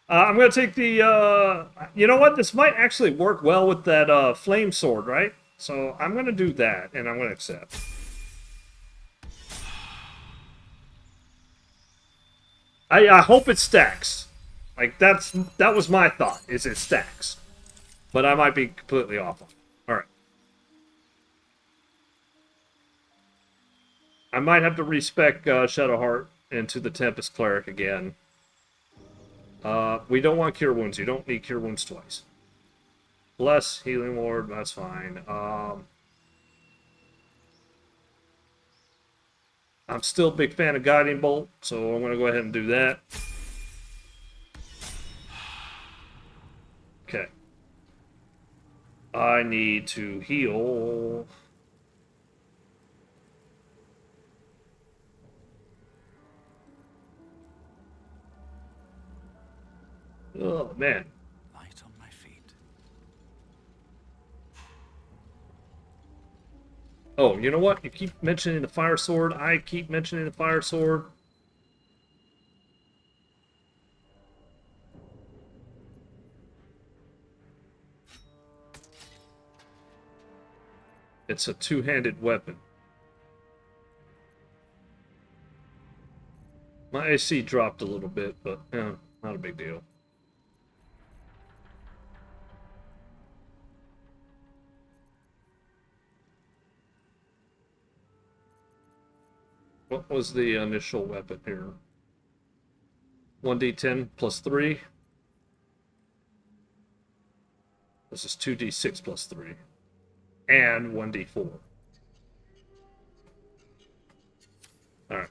I'm going to take the, you know what? This might actually work well with that flame sword, right? So I'm going to do that, and I'm going to accept. I hope it stacks. Like, that was my thought, is it stacks. But I might be completely off on it. Alright. I might have to respec Shadowheart into the Tempest Cleric again. We don't want Cure Wounds. You don't need Cure Wounds twice. Bless, Healing Ward, that's fine. I'm still a big fan of Guiding Bolt, so I'm going to go ahead and do that. Okay. I need to heal. Oh, man. Light on my feet. Oh, you know what? You keep mentioning the Fire Sword. I keep mentioning the Fire Sword. It's a two-handed weapon. My AC dropped a little bit, but not a big deal. What was the initial weapon here? 1d10 plus 3. This is 2d6 plus 3. And 1d4. Alright.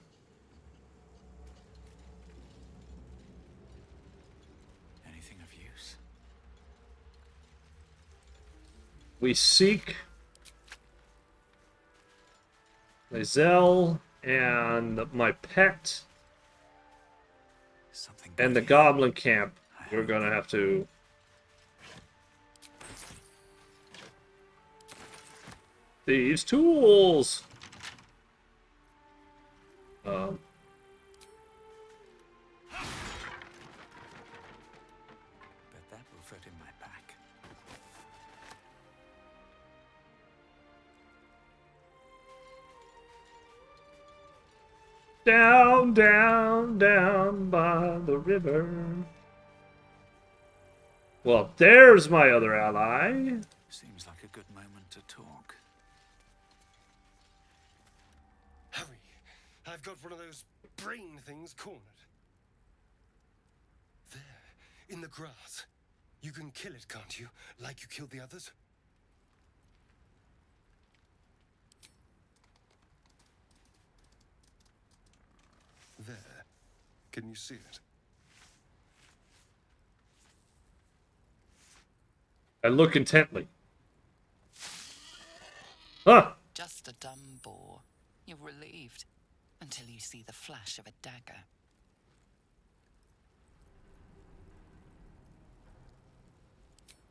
Anything of use? we seek Lae'zel and my pet Something and the good here. goblin camp. We're gonna have to. These tools. Bet that will fit in my pack. Down, down, down by the river. Well, there's my other ally. Seems like a good moment to talk. Hurry! I've got one of those brain things cornered. There, in the grass. You can kill it, can't you? Like you killed the others? There. Can you see it? I look intently. Huh! Just a dumb boar. You're relieved until you see the flash of a dagger.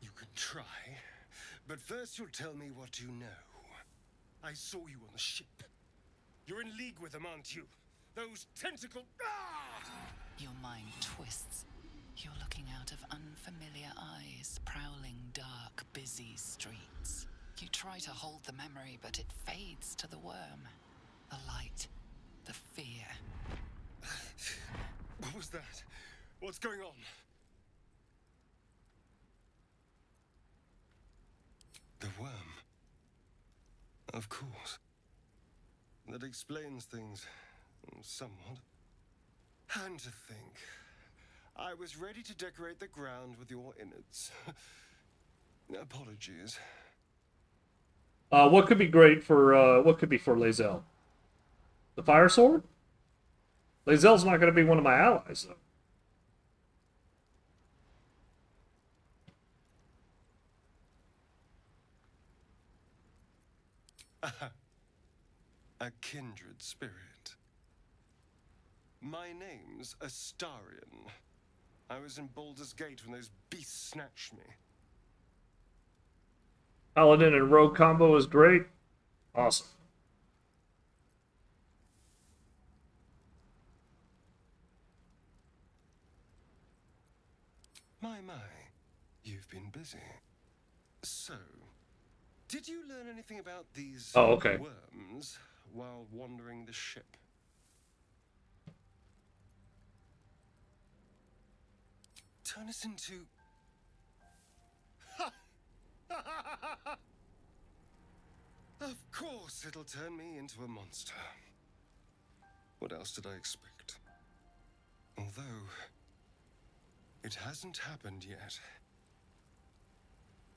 You can try, but first you'll tell me what you know. I saw you on the ship. You're in league with them, aren't you? Those tentacle... Ah! Your mind twists. You're looking out of unfamiliar eyes, prowling dark, busy streets. You try to hold the memory, but it fades to the worm. The light, the fear. What was that? What's going on? The worm. Of course. That explains things somewhat. And to think, I was ready to decorate the ground with your innards. Apologies. What could be great for what could be for Lae'zel? The fire sword? Lae'zel's not going to be one of my allies, though. A kindred spirit. My name's Astarion. I was in Baldurs Gate when those beasts snatched me. Paladin and rogue combo is great. Awesome. My, you've been busy. So, did you learn anything about these okay. worms while wandering the ship? Turn us into... Of course it'll turn me into a monster. What else did I expect? Although, it hasn't happened yet.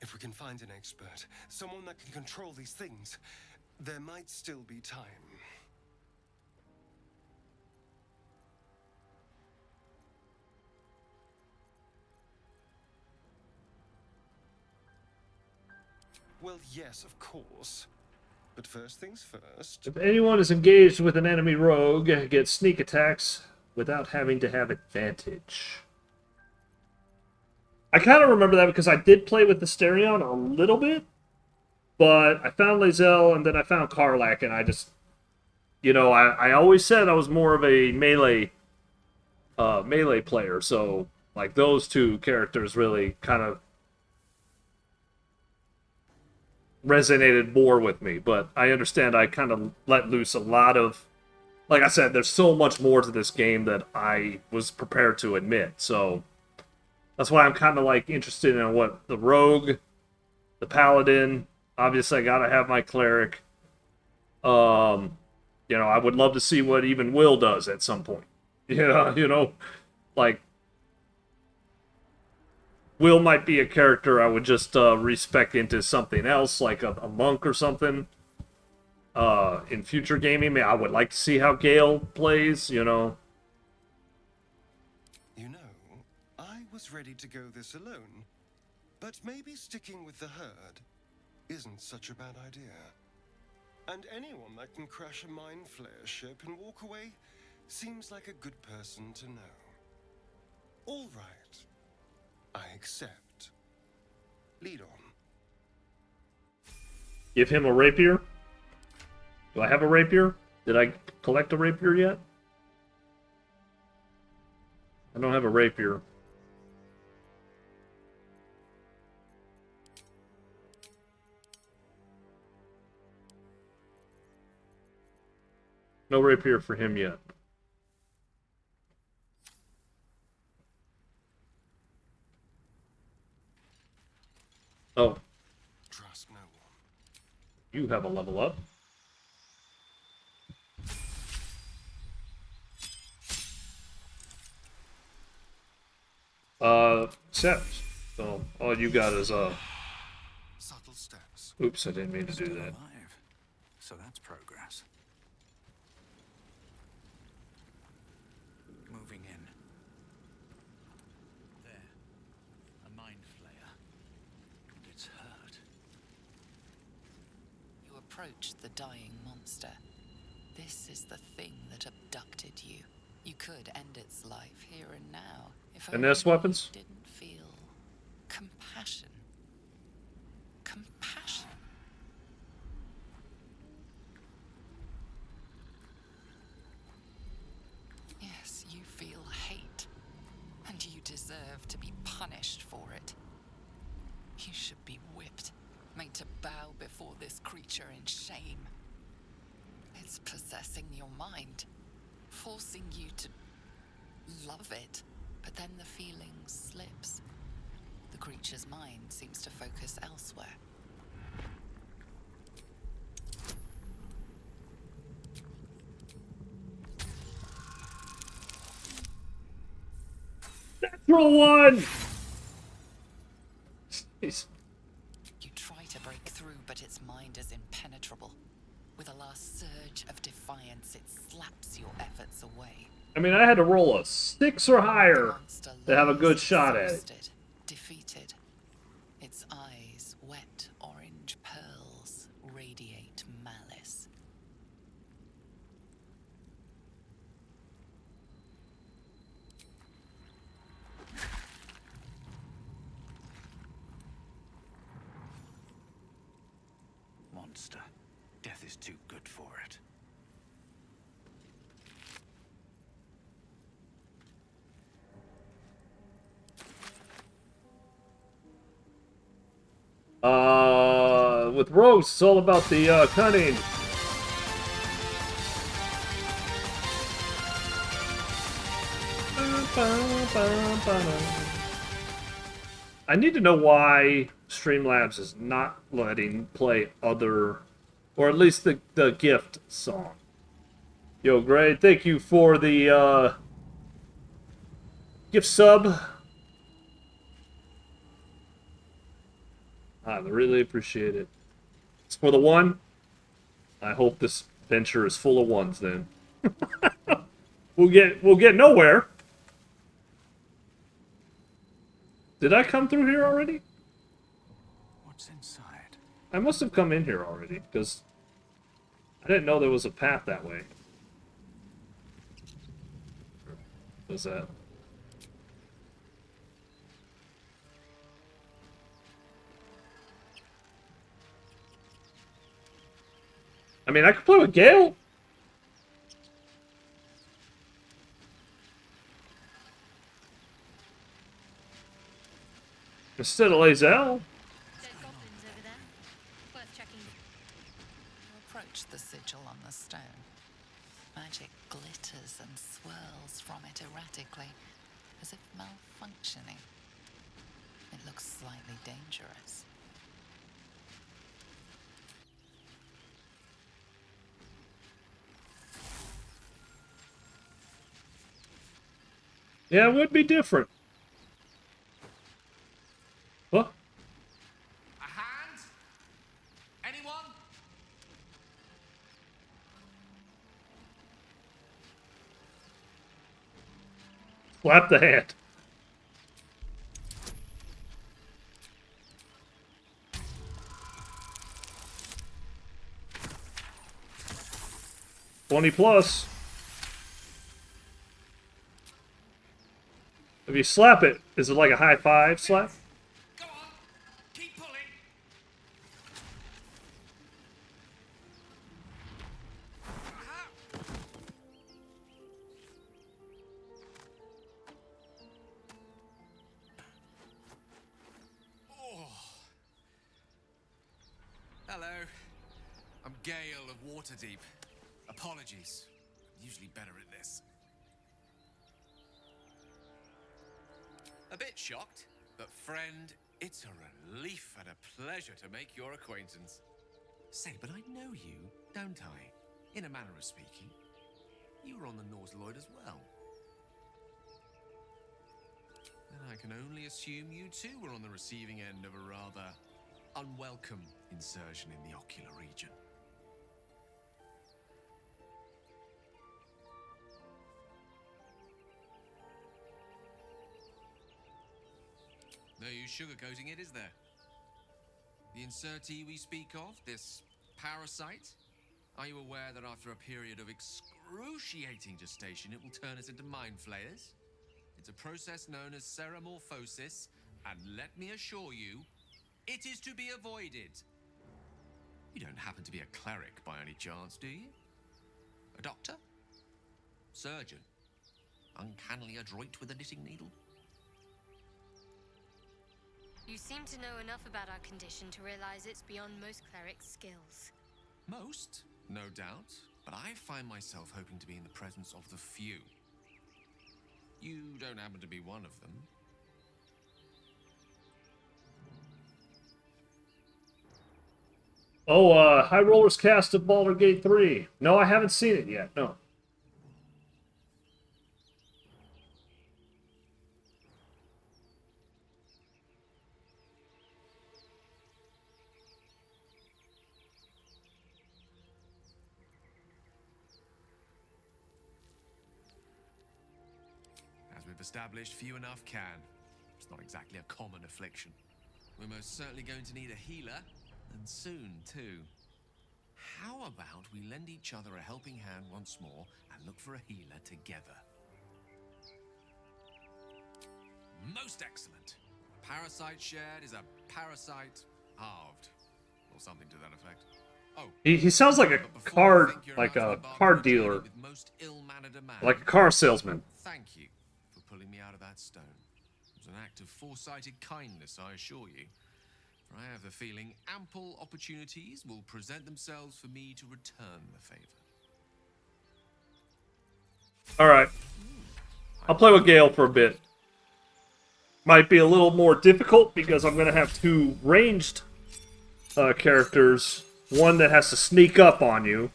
If we can find an expert, someone that can control these things, there might still be time. Well, yes, of course. But first things first. If anyone is engaged with an enemy rogue, get sneak attacks without having to have advantage. I kind of remember that because I did play with the Asterion a little bit, but I found Lae'zel and then I found Karlach, and I just, you know, I always said I was more of a melee player, so like those two characters really kind of resonated more with me. But I understand I kind of let loose a lot of, like I said, there's so much more to this game that I was prepared to admit, so that's why I'm kind of like interested in what the rogue, the paladin. Obviously, I gotta have my cleric. You know, I would love to see what even Will does at some point. Yeah, you know, like Will might be a character I would just respec into something else, like a monk or something. In future gaming, I would like to see how Gale plays. You know. You know, I was ready to go this alone, but maybe sticking with the herd. isn't such a bad idea. And anyone that can crash a mind flayer ship and walk away seems like a good person to know. All right. I accept. Lead on. Give him a rapier. Do I have a rapier? Did I collect a rapier yet? I don't have a rapier. No rapier for him yet. Oh. Trust no one. You have a level up. Steps. So all you got is Subtle steps. oops, I didn't mean to do Still that. alive. So that's progress. Moving in. There. A mind flayer. And it's hurt. You approach the dying monster. This is the thing that abducted you. You could end its life here and now if And only this weapons? you didn't feel compassion. Compassion. Yes, you feel hate, and you deserve to be punished for it. You should be whipped, made to bow before this creature in shame. It's possessing your mind, forcing you to love it, but then the feeling slips. The creature's mind seems to focus elsewhere. Natural one! Jeez. You try to break through, but its mind is impenetrable. With a last surge of defiance, it slaps your efforts away. I mean, I had to roll a 6 or The higher monster to have a good lies shot at it. exhausted, defeated. Its eyes, wet orange pearls, radiate malice. Monster. Death is too good for it. With Rose, it's all about the cunning. I need to know why Streamlabs is not letting play other, or at least the gift song. Yo, great. Thank you for the gift sub. I really appreciate it. It's for the one. I hope this venture is full of ones then. we'll get nowhere. Did I come through here already? What's inside? I must have come in here already, because I didn't know there was a path that way. What's that? I mean, I could play with Gale. Instead of Lae'zel. Dead goblins over there. Worth checking. You approach the sigil on the stone. Magic glitters and swirls from it erratically, as if malfunctioning. It looks slightly dangerous. Yeah, it would be different. What? A hand? Anyone? Slap the hand. 20 plus. If you slap it, is it like a high five slap? Go on. Keep pulling. Aha. Oh. Hello. I'm Gale of Waterdeep. Apologies. I'm usually better at this. A bit shocked, but friend, it's a relief and a pleasure to make your acquaintance. Say, but I know you, don't I? In a manner of speaking. You were on the Norse Lloyd as well. And I can only assume you too were on the receiving end of a rather unwelcome insertion in the ocular region. No use sugarcoating it, is there? The insertee we speak of, this parasite, are you aware that after a period of excruciating gestation, it will turn us into mind flayers? It's a process known as ceramorphosis, and let me assure you, it is to be avoided. You don't happen to be a cleric by any chance, do you? A doctor? Surgeon? Uncannily adroit with a knitting needle? You seem to know enough about our condition to realize it's beyond most clerics' skills. Most, no doubt, but I find myself hoping to be in the presence of the few. You don't happen to be one of them. Oh, High Rollers cast of Baldur's Gate 3. No, I haven't seen it yet, no. As we've established, few enough can. It's not exactly a common affliction. We're most certainly going to need a healer, and soon, too. How about we lend each other a helping hand once more and look for a healer together? Most excellent. Parasite shared is a parasite halved, or something to that effect. Oh, He sounds like a card dealer, with most ill-mannered a man, like a car salesman. thank you for pulling me out of that stone. It was an act of foresighted kindness, I assure you. For I have the feeling ample opportunities will present themselves for me to return the favor. Alright. I'll play with Gale for a bit. Might be a little more difficult because I'm going to have two ranged characters. One that has to sneak up on you.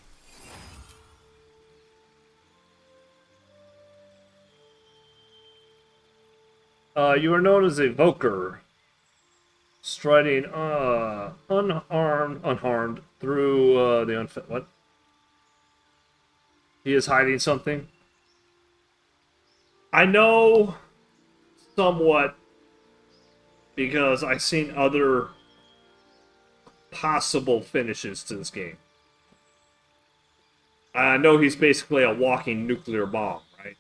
You are known as a Evoker. Striding unharmed through the unfit. What? He is hiding something. I know somewhat because I've seen other possible finishes to this game. I know he's basically a walking nuclear bomb, right?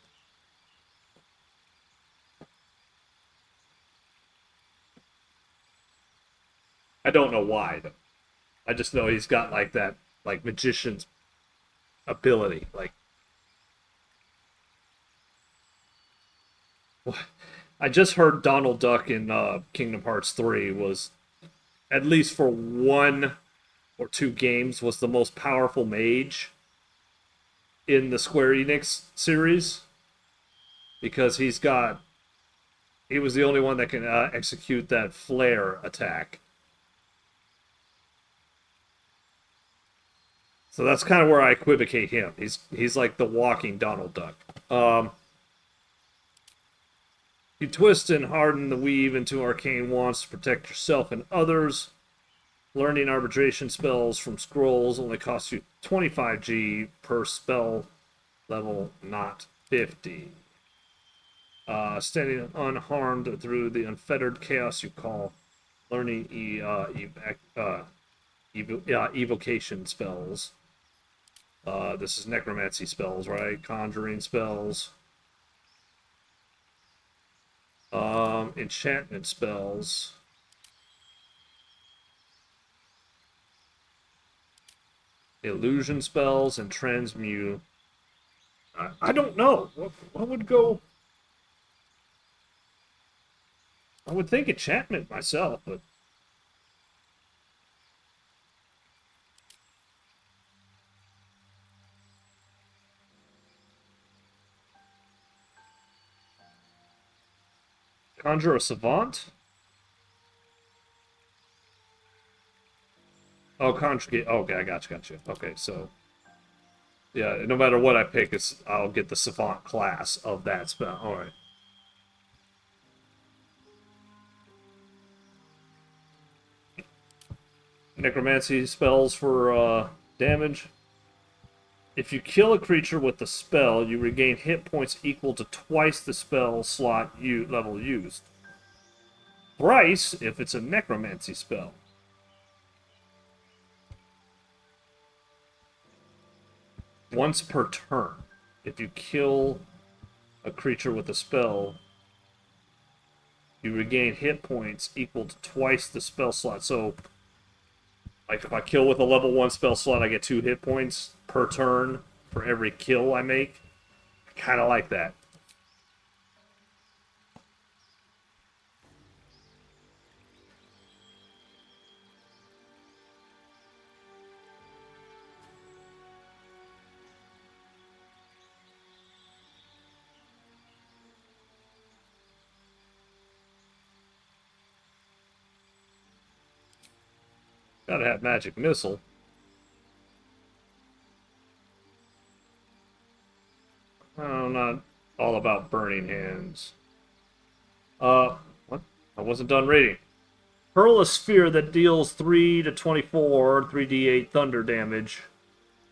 I don't know why, though. I just know he's got, like, that, like, magician's ability. Like, I just heard Donald Duck in Kingdom Hearts 3 was, at least for 1 or 2 games, was the most powerful mage in the Square Enix series. Because he was the only one that can execute that flare attack. So that's kind of where I equivocate him. He's like the walking Donald Duck. You twist and harden the weave into arcane wands to protect yourself and others. Learning arbitration spells from scrolls only costs you 25G per spell level, not 50. Standing unharmed through the unfettered chaos you call. Learning evocation spells. This is necromancy spells, right? Conjuring spells. Enchantment spells. Illusion spells and transmute. I don't know. What would go? I would think enchantment myself, but conjure a savant. Oh, conjugate. Okay, I got you. Okay, so yeah, no matter what I pick, I'll get the savant class of that spell. All right. Necromancy spells for damage. If you kill a creature with the spell, you regain hit points equal to twice the spell slot level used. Thrice if it's a necromancy spell. Once per turn. If you kill a creature with a spell, you regain hit points equal to twice the spell slot. So, like if I kill with a level 1 spell slot, I get 2 hit points per turn for every kill I make. I kind of like that. Gotta have magic missile. I'm not all about burning hands. What? I wasn't done reading. Hurl a sphere that deals 3 to 24, 3d8 thunder damage,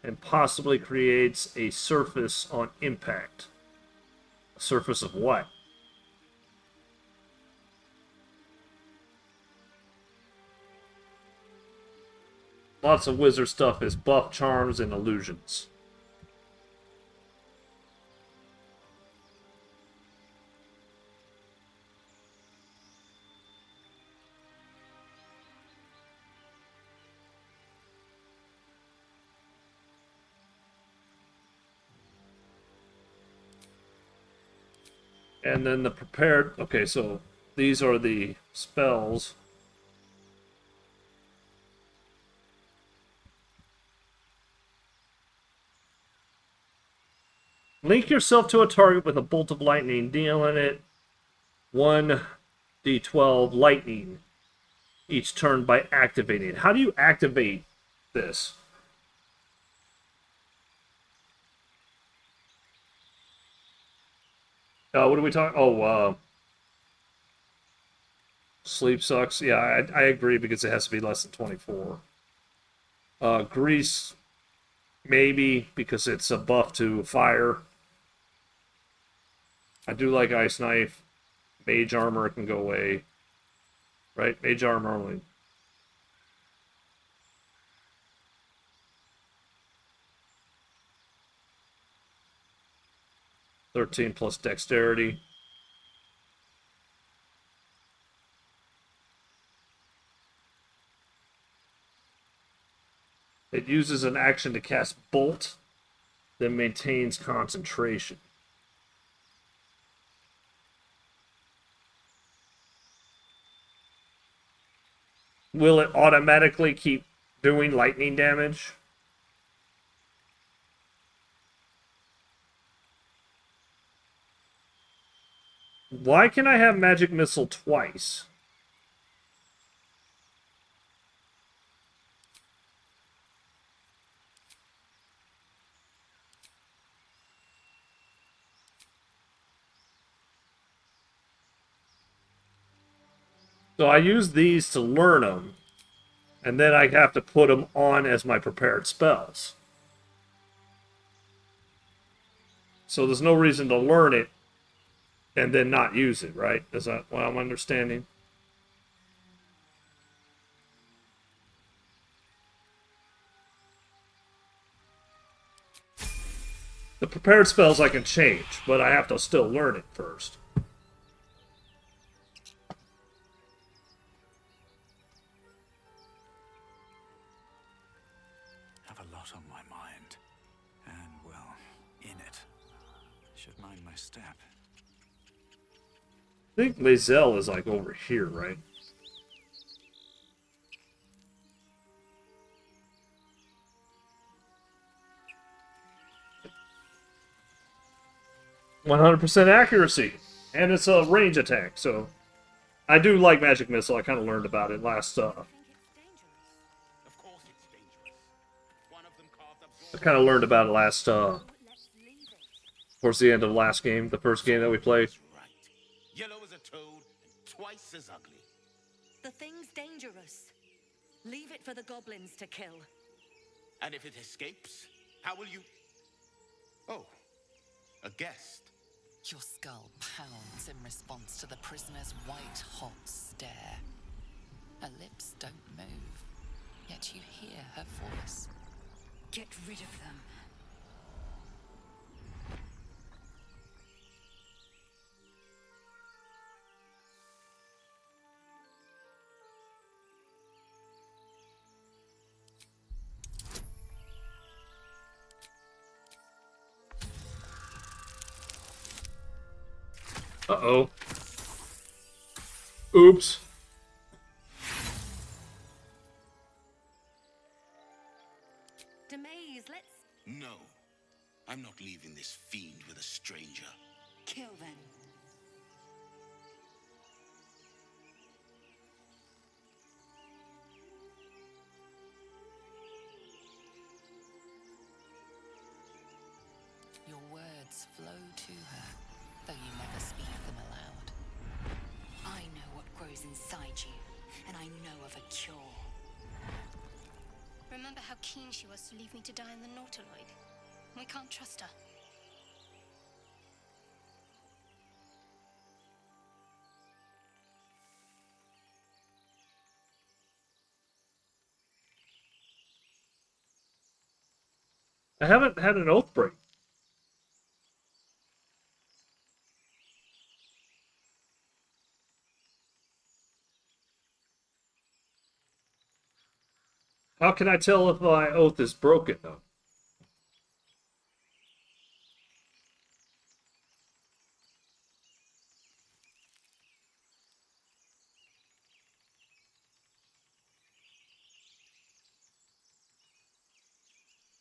and possibly creates a surface on impact. A surface of what? Lots of wizard stuff is buff, charms, and illusions. And then the prepared... Okay, so these are the spells. Link yourself to a target with a bolt of lightning, dealing it 1d12 lightning each turn by activating it. How do you activate this? What are we talking? Oh, sleep sucks. Yeah, I agree because it has to be less than 24. Grease, maybe because it's a buff to fire. I do like Ice Knife. Mage Armor can go away. Right? Mage Armor only. (13 plus Dexterity). It uses an action to cast Bolt, then maintains concentration. Will it automatically keep doing lightning damage? Why can I have Magic Missile twice? So I use these to learn them, and then I have to put them on as my prepared spells. So there's no reason to learn it and then not use it, right? Is that what I'm understanding? The prepared spells I can change, but I have to still learn it first. Have a lot on my mind. And, well, in it. Should mind my step. I think Lae'zel is like over here, right? %100% accuracy, and it's a range attack. So, I do like Magic Missile. I kind of learned about it last. I kind of learned about it last. Towards the end of the last game, the first game that we played. Right. Yellow as a toad, and twice as ugly. The thing's dangerous. Leave it for the goblins to kill. And if it escapes, how will you... Oh, a guest. Your skull pounds in response to the prisoner's white-hot stare. Her lips don't move, yet you hear her voice. Get rid of them. Uh-oh. Oops. Demaze, let's... No. I'm not leaving this fiend with a stranger. Kill them. Your words flow to her, though you never speak them aloud. I know what grows inside you, and I know of a cure. Remember how keen she was to leave me to die in the Nautiloid? We can't trust her. I haven't had an oath break. How can I tell if my oath is broken, though?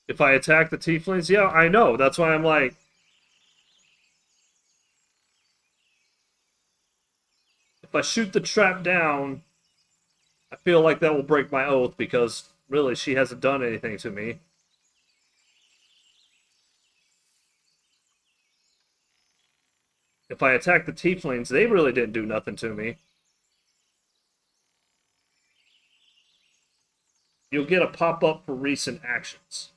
If I attack the tieflings? Yeah, I know. That's why I'm like... If I shoot the trap down, I feel like that will break my oath, because really she hasn't done anything to me. If I attack the tieflings, they really didn't do nothing to me. You'll get a pop-up for recent actions.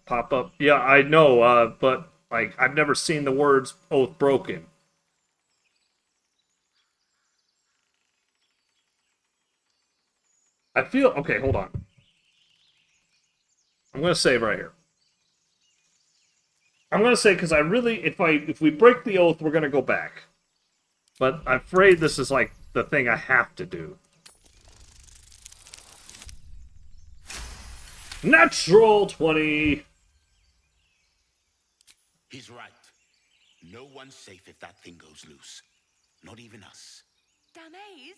Pop up. Yeah, I know, but like I've never seen the words oath broken. I feel okay, hold on. I'm gonna save right here. I'm gonna say because I really if we break the oath, we're gonna go back. But I'm afraid this is like the thing I have to do. Natural 20. He's right. No one's safe if that thing goes loose. Not even us. Damaze?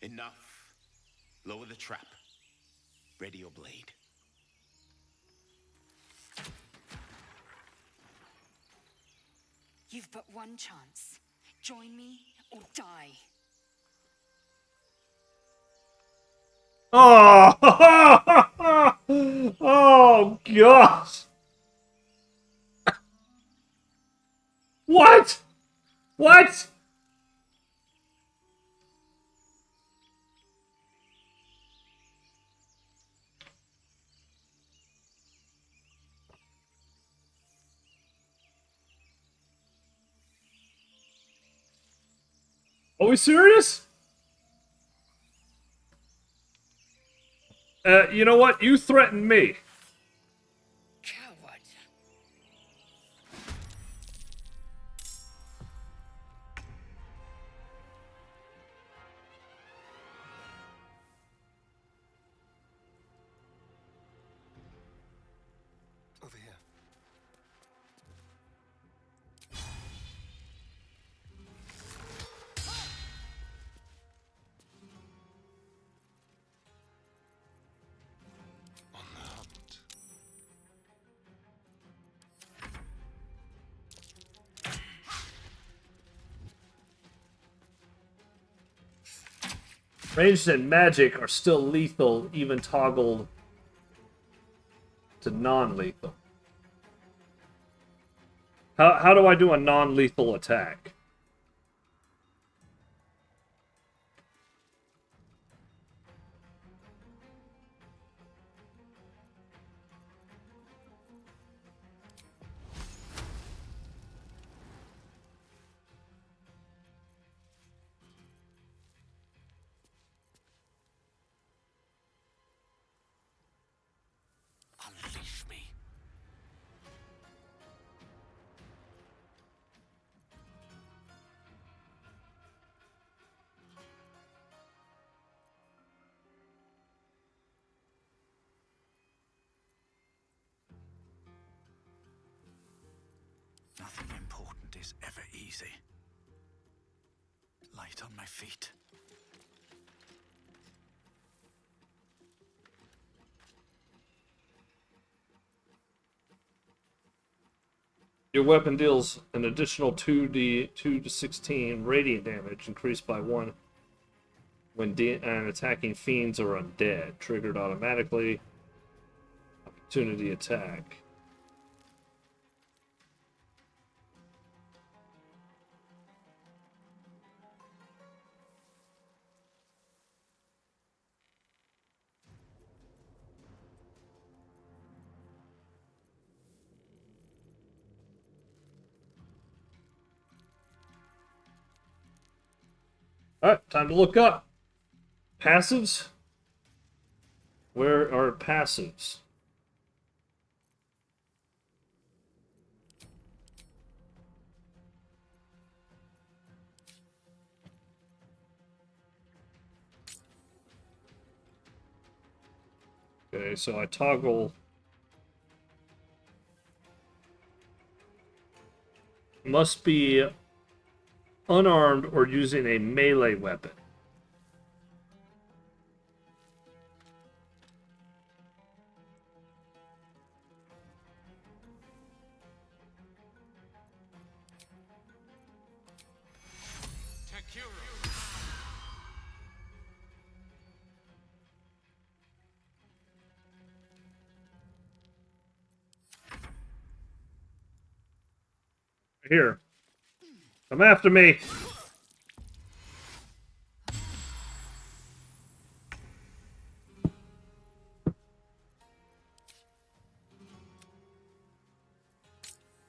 Enough. Lower the trap. Ready your blade. You've but one chance. Join me or die. Oh! Oh, gosh! What? What? Are we serious? You know what? You threatened me. Ranged and magic are still lethal, even toggled to non-lethal. How do I do a non-lethal attack? Unleash me. Nothing important is ever easy. Light on my feet. Your weapon deals an additional 2 to 16 radiant damage, increased by 1 when attacking fiends or undead. Triggered automatically. Opportunity attack. Alright, time to look up. Passives? Where are passives? Okay, so I toggle. Must be unarmed or using a melee weapon. Here. Come after me.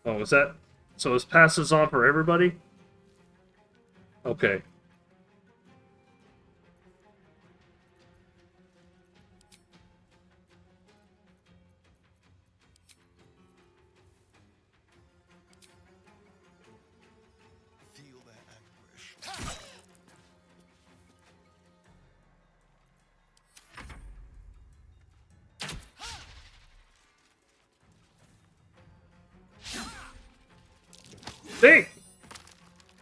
Oh, is that... So is passes on for everybody? Okay. Feel their anguish. Dang!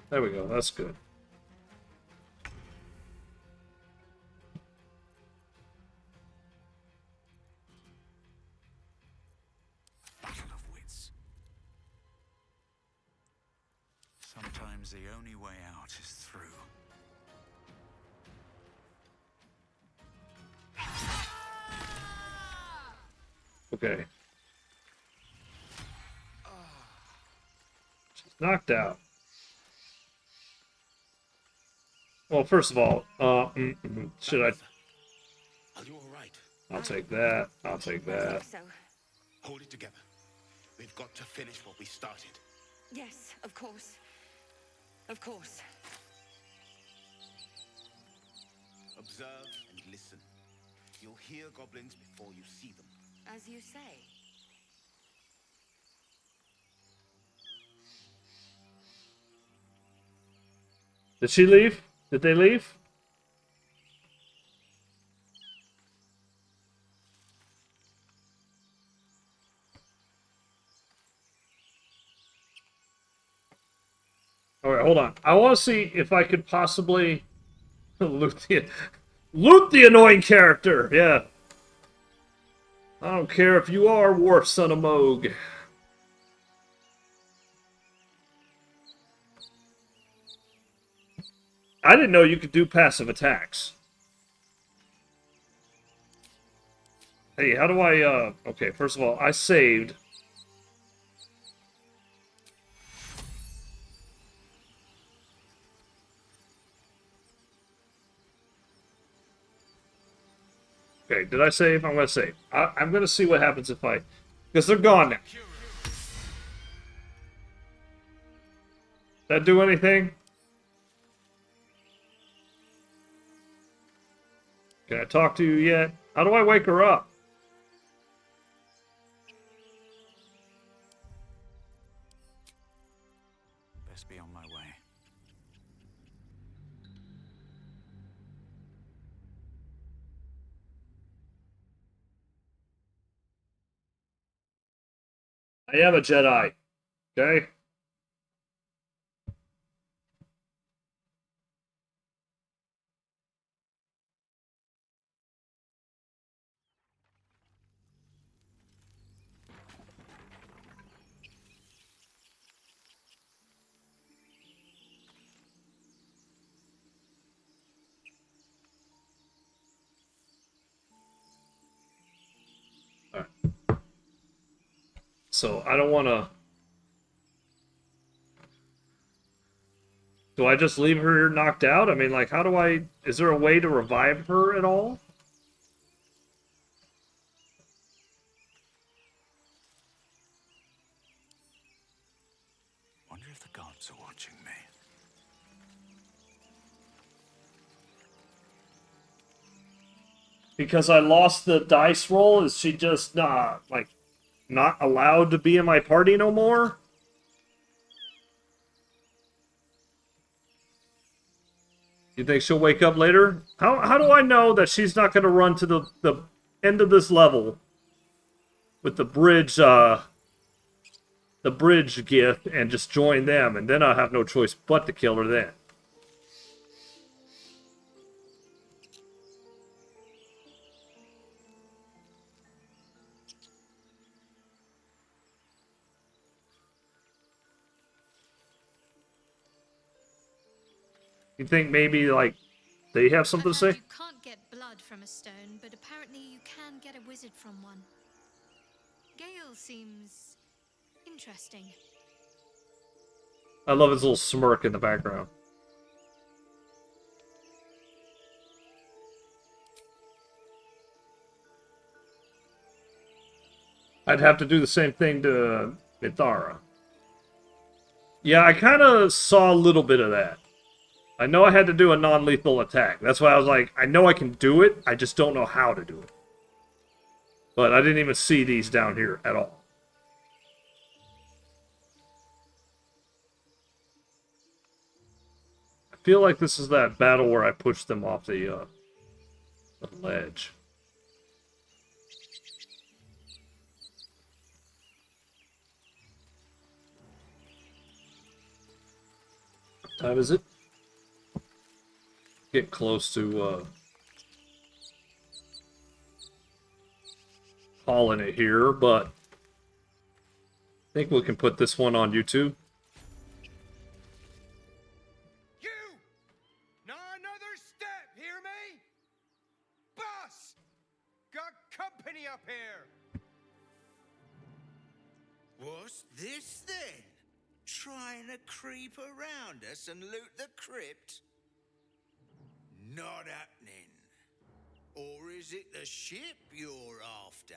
There we go, that's good. Battle of wits. Sometimes the only way out is through. Okay. She's knocked out. Well, first of all, should I... Are you all right? I'll take that. I'll take that. So, Hold it together. We've got to finish what we started. yes, of course. Of course. Observe and listen. You'll hear goblins before you see them. As you say. Did she leave? Did they leave? Alright, hold on. I want to see if I could possibly loot the annoying character. Yeah. I don't care if you are Worf, son of Moog. I didn't know you could do passive attacks. Hey, how do I, okay, first of all, I saved. Okay, did I save? I'm gonna save. I'm gonna see what happens if I... Because they're gone now. That do anything? Can I talk to you yet? How do I wake her up? Best be on my way. I am a Jedi. Okay? Alright. So, I don't want to... Do I just leave her knocked out? I mean, like, how do I... Is there a way to revive her at all? Wonder if the gods are watching me. Because I lost the dice roll, is she just not, like, not allowed to be in my party no more? You think she'll wake up later? How do I know that she's not going to run to the end of this level with the bridge gift and just join them, and then I'll have no choice but to kill her then? You think maybe, like, they have something to say? You can't get blood from a stone, but apparently you can get a wizard from one. Gale seems interesting. I love his little smirk in the background. I'd have to do the same thing to Mithara. Yeah, I kind of saw a little bit of that. I know I had to do a non-lethal attack. That's why I was like, I know I can do it, I just don't know how to do it. But I didn't even see these down here at all. I feel like this is that battle where I pushed them off the ledge. What time is it? Get close to calling it here, but I think we can put this one on YouTube. You! Not another step, hear me? Boss! Got company up here! What's this then? Trying to creep around us and loot the crypt? Not happening. Or is it the ship you're after?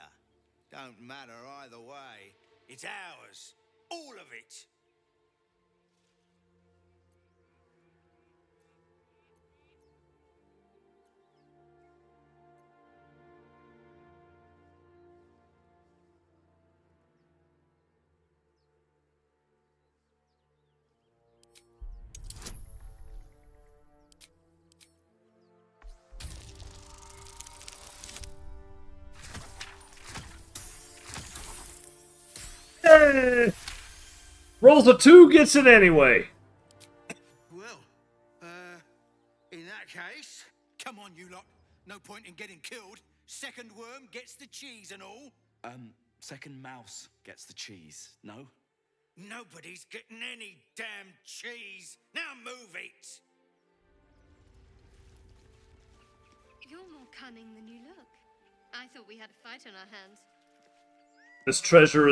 Don't matter either way. It's ours. All of it. Rolls a 2, gets it anyway. Well, in that case, come on, you lot. No point in getting killed. Second worm gets the cheese and all. Second mouse gets the cheese, no? Nobody's getting any damn cheese. Now move it. You're more cunning than you look. I thought we had a fight on our hands. This treasure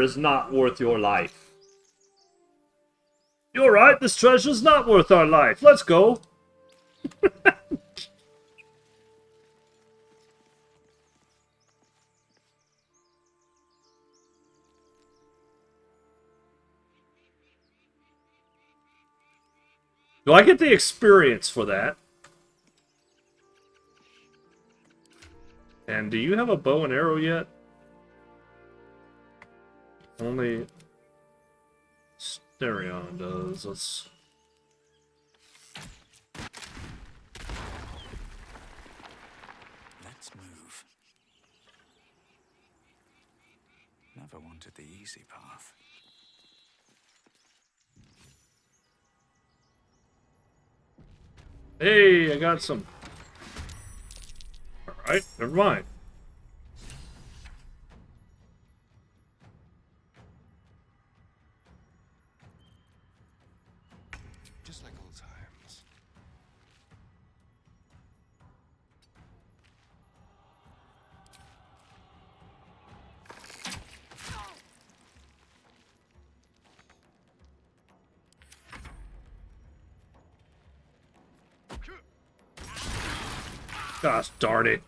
is not worth your life. You're right, this treasure's not worth our life. Let's go. Do I get the experience for that? And do you have a bow and arrow yet? Only Stereon does. Let's... Let's move. Never wanted the easy path. Hey, I got some. Alright, never mind. Just like old times. Gosh darn it.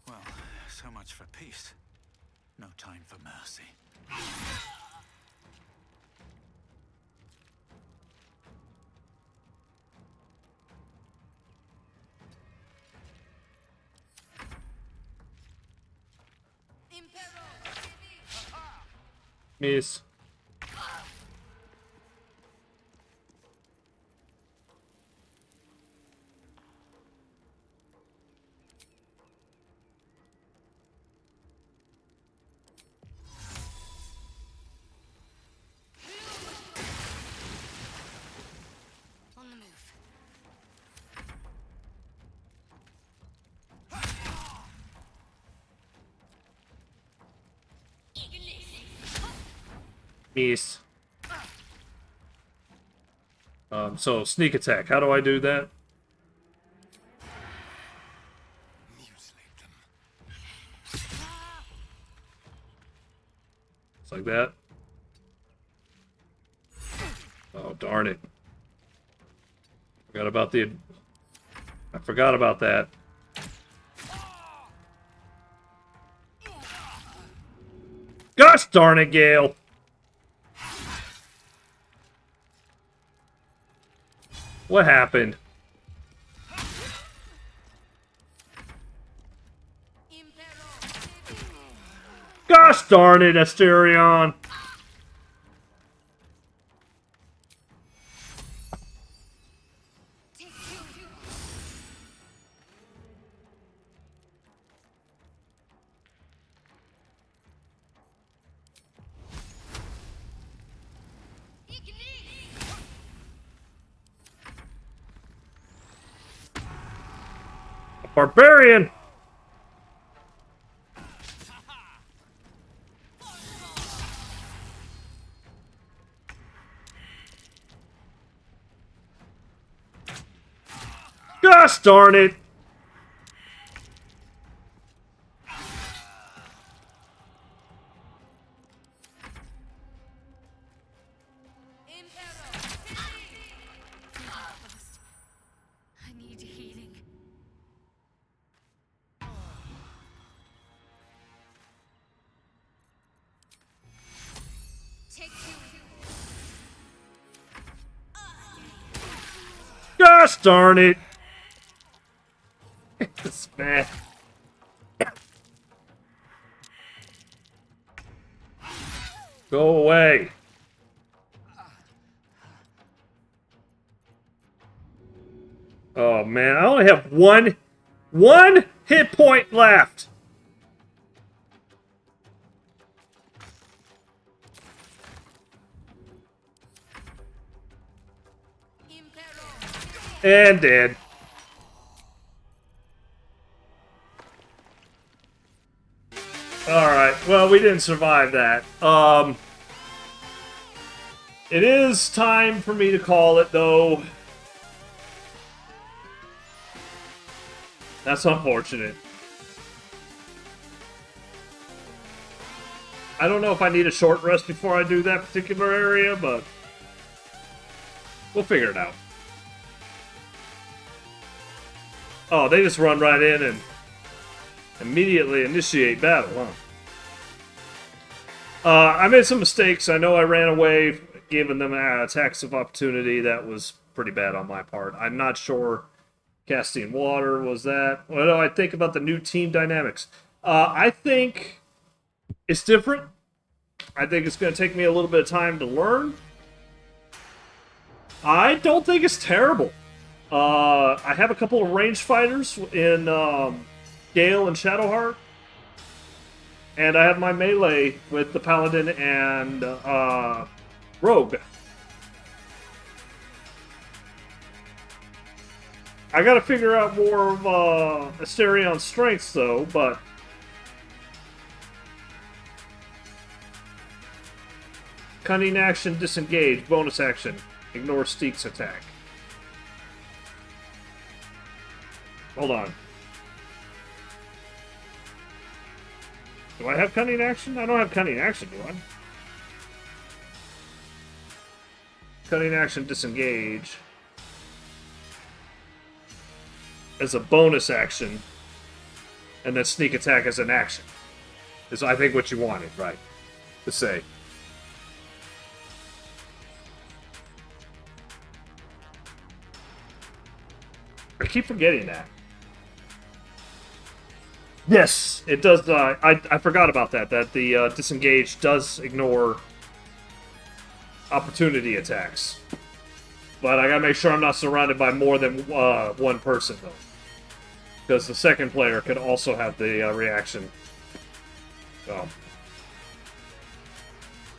Well, so much for peace. No time for mercy. Miss. On the move. Miss. So sneak attack. How do I do that? It's like that. Oh, darn it. I forgot about that. Gosh darn it, Gale. What happened? Gosh darn it, Asterion. Barbarian! Gosh darn it! I need healing. Take you. Gosh darn it! This man. Go away. Oh man, I only have one hit point left. And dead. Alright, well, we didn't survive that. It is time for me to call it, though. That's unfortunate. I don't know if I need a short rest before I do that particular area, but we'll figure it out. Oh, they just run right in and immediately initiate battle, huh? I made some mistakes. I know I ran away, giving them attacks of opportunity. That was pretty bad on my part. I'm not sure casting water was that. What do I think about the new team dynamics? I think it's different. I think it's going to take me a little bit of time to learn. I don't think it's terrible. I have a couple of ranged fighters in Gale and Shadowheart. And I have my melee with the Paladin and Rogue. I gotta figure out more of Asterion's strengths, though, but... Cunning action, disengage, bonus action, ignore Steek's attack. Hold on. Do I have cunning action? I don't have cunning action, do I? Cunning action, disengage. As a bonus action, and then sneak attack as an action. Is, I think, what you wanted, right? To say. I keep forgetting that. Yes, it does. I forgot about that. That the disengage does ignore opportunity attacks. But I gotta make sure I'm not surrounded by more than one person, though. Because the second player could also have the reaction. So.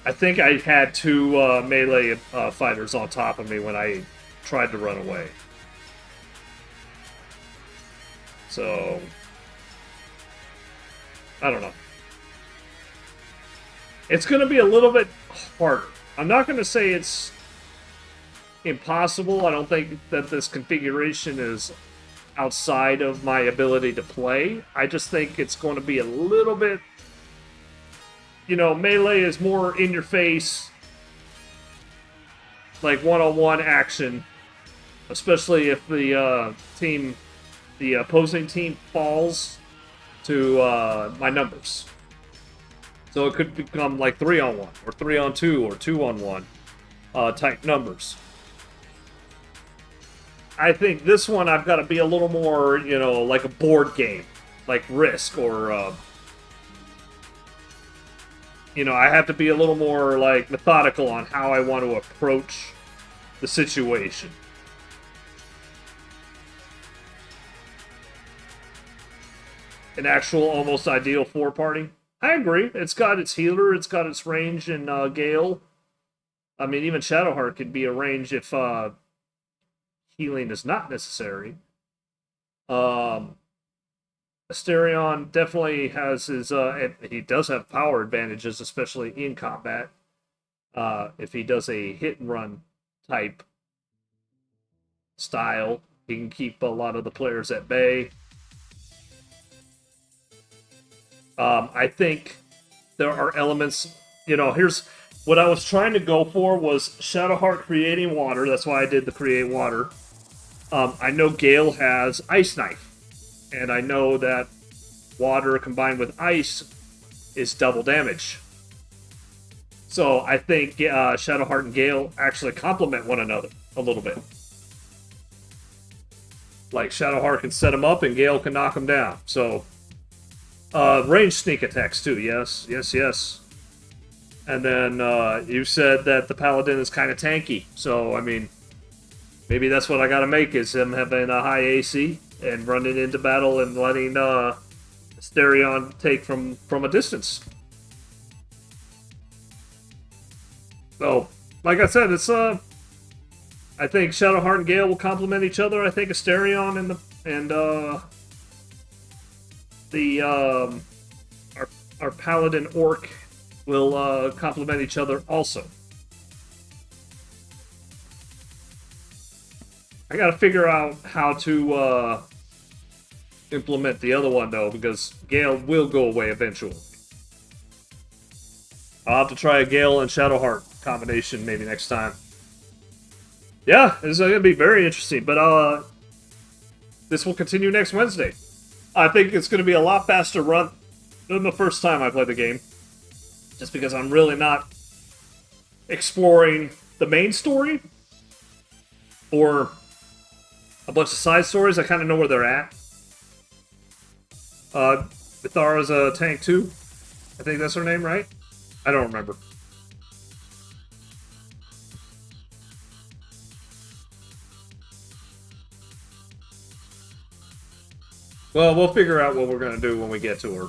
I think I had two melee fighters on top of me when I tried to run away. So... I don't know. It's going to be a little bit harder. I'm not going to say it's impossible. I don't think that this configuration is outside of my ability to play. I just think it's going to be a little bit... You know, melee is more in your face, like one-on-one action, especially if the opposing team falls to my numbers. So it could become like 3-on-1, or 3-on-2, or 2-on-1 type numbers. I think this one I've got to be a little more, you know, like a board game, like Risk, or you know, I have to be a little more like methodical on how I want to approach the situation. An actual almost ideal 4-party. I agree. It's got its healer, it's got its range in Gale. I mean, even Shadowheart could be a range if healing is not necessary. Asterion definitely has his... he does have power advantages, especially in combat. If he does a hit-and-run type style, he can keep a lot of the players at bay. I think there are elements, you know, here's what I was trying to go for was Shadowheart creating water. That's why I did the create water. I know Gale has Ice Knife, and I know that water combined with ice is double damage. So I think Shadowheart and Gale actually complement one another a little bit. Like Shadowheart can set him up and Gale can knock him down. So range sneak attacks too, yes. And then you said that the Paladin is kind of tanky. So, I mean, maybe that's what I gotta make, is him having a high AC and running into battle and letting Asterion take from a distance. So, like I said, it's I think Shadowheart and Gale will complement each other. I think Asterion and our paladin orc will complement each other also. I gotta figure out how to implement the other one though, because Gale will go away eventually. I'll have to try a Gale and Shadowheart combination maybe next time. Yeah, this is gonna be very interesting, but this will continue next Wednesday. I think it's gonna be a lot faster run than the first time I played the game. Just because I'm really not exploring the main story or a bunch of side stories. I kind of know where they're at. Ithara's a tank too. I think that's her name, right? I don't remember. Well, we'll figure out what we're gonna do when we get to her.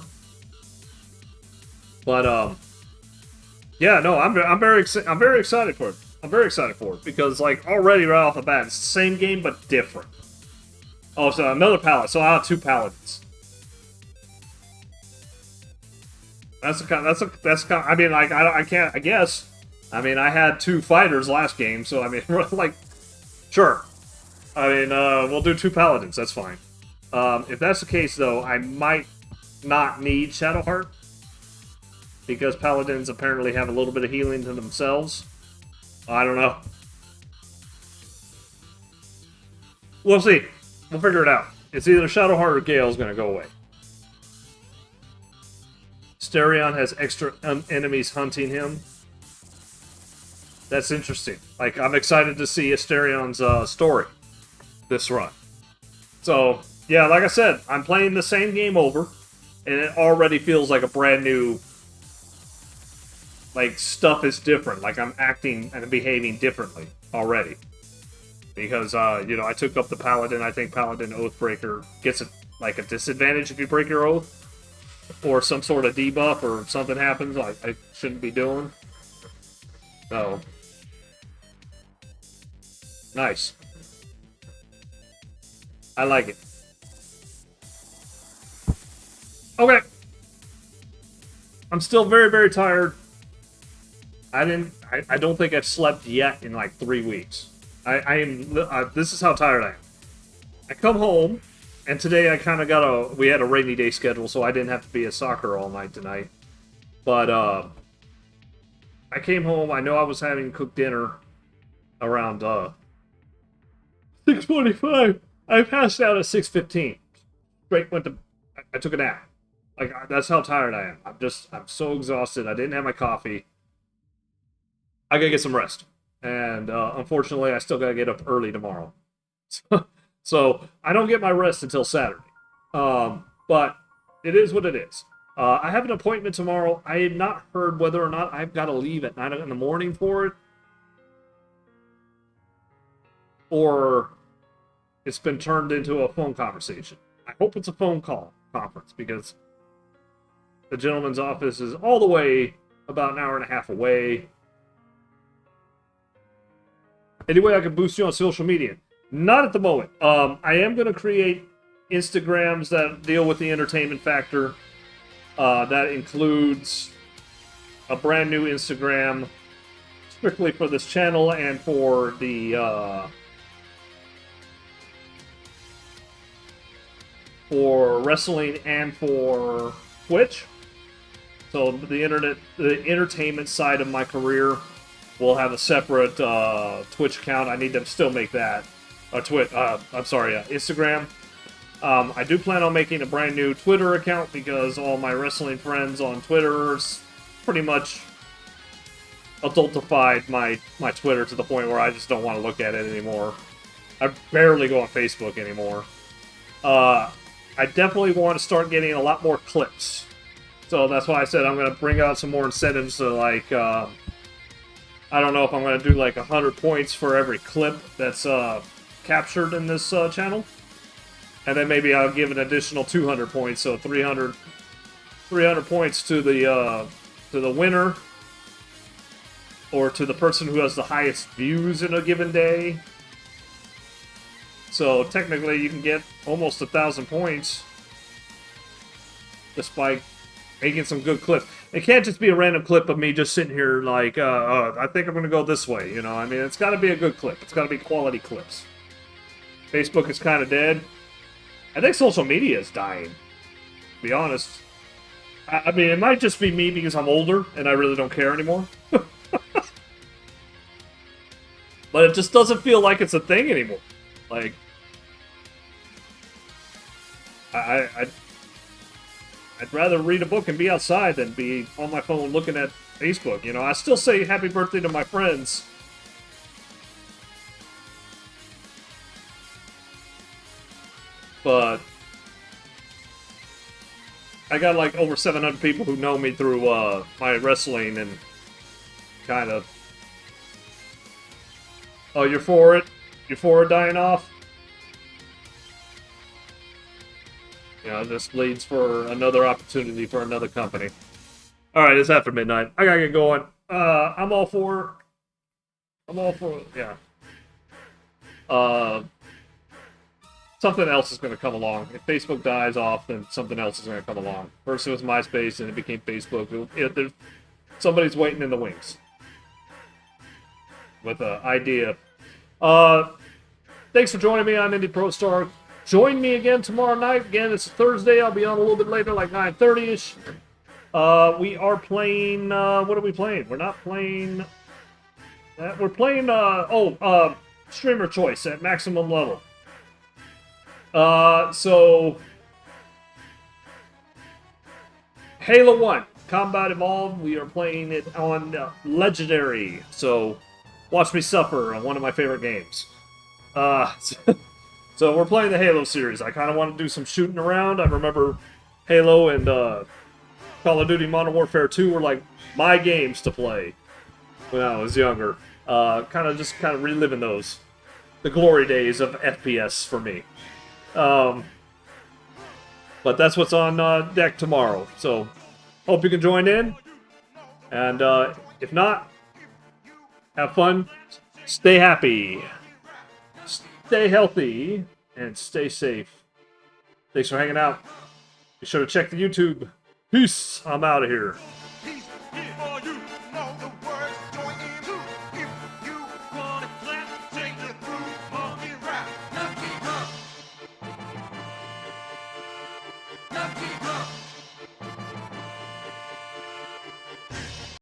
But yeah, no, I'm very excited for it. I'm very excited for it because like already right off the bat, it's the same game but different. Oh, so another paladin. So I have 2 paladins. That's I mean, like I can't. I guess. I mean, I had 2 fighters last game, so I mean, like, sure. I mean, we'll do 2 paladins. That's fine. If that's the case, though, I might not need Shadowheart because paladins apparently have a little bit of healing to themselves. I don't know. We'll see. We'll figure it out. It's either Shadowheart or Gale's gonna go away. Asterion has extra enemies hunting him. That's interesting. Like, I'm excited to see Asterion's story this run. So, yeah, like I said, I'm playing the same game over, and it already feels like a brand new... Like, stuff is different. Like, I'm acting and behaving differently already. Because, you know, I took up the Paladin. I think Paladin Oathbreaker gets, like, a disadvantage if you break your oath. Or some sort of debuff or something happens like I shouldn't be doing. So. Nice. I like it. Okay. I'm still very, very tired. I don't think I've slept yet in like 3 weeks. This is how tired I am. I come home, and today I kind of we had a rainy day schedule, so I didn't have to be at soccer all night tonight. But, I came home, I know I was having cooked dinner around, 6:45. I passed out at 6:15. Straight went to, I took a nap. Like, that's how tired I am. I'm so exhausted. I didn't have my coffee. I gotta get some rest. And, unfortunately, I still gotta get up early tomorrow. So, I don't get my rest until Saturday. But it is what it is. I have an appointment tomorrow. I have not heard whether or not I've got to leave at 9 in the morning for it. Or it's been turned into a phone conversation. I hope it's a phone call conference because the gentleman's office is all the way about an hour and a half away. Anyway, I can boost you on social media. Not at the moment. I am going to create Instagrams that deal with the entertainment factor. That includes a brand new Instagram strictly for this channel and for the for wrestling and for Twitch. So the entertainment side of my career will have a separate Twitch account. I need to still make that. Instagram. I do plan on making a brand new Twitter account because all my wrestling friends on Twitter pretty much adultified my Twitter to the point where I just don't want to look at it anymore. I barely go on Facebook anymore. I definitely want to start getting a lot more clips. So that's why I said I'm going to bring out some more incentives to like, I don't know if I'm going to do like 100 points for every clip that's captured in this channel. And then maybe I'll give an additional 200 points, so 300 points to the winner, or to the person who has the highest views in a given day. So technically, you can get almost 1,000 points just by making some good clips. It can't just be a random clip of me just sitting here like, I think I'm going to go this way, you know? I mean, it's got to be a good clip. It's got to be quality clips. Facebook is kind of dead. I think social media is dying, to be honest. I mean, it might just be me because I'm older and I really don't care anymore. But it just doesn't feel like it's a thing anymore. Like, I'd rather read a book and be outside than be on my phone looking at Facebook. You know, I still say happy birthday to my friends. But I got like over 700 people who know me through my wrestling and kind of... Oh, you're for it? You're for it dying off? You know, this leads for another opportunity for another company. Alright, it's after midnight. I gotta get going. I'm all for... yeah. Something else is going to come along. If Facebook dies off, then something else is going to come along. First it was MySpace, and it became Facebook. Somebody's waiting in the wings. With an idea. Thanks for joining me on Indy Pro Star. Join me again tomorrow night. Again, it's Thursday. I'll be on a little bit later, like 9:30ish. We are playing... what are we playing? We're not playing... we're playing... Streamer Choice at maximum level. So... Halo 1. Combat Evolved. We are playing it on Legendary. So... Watch me suffer on one of my favorite games. So we're playing the Halo series. I kind of want to do some shooting around. I remember Halo and Call of Duty Modern Warfare 2 were like my games to play when I was younger. Kind of reliving those. The glory days of FPS for me. But that's what's on deck tomorrow. So hope you can join in. And if not, have fun, stay happy, stay healthy, and stay safe. Thanks for hanging out. Be sure to check the YouTube. Peace. I'm out of here.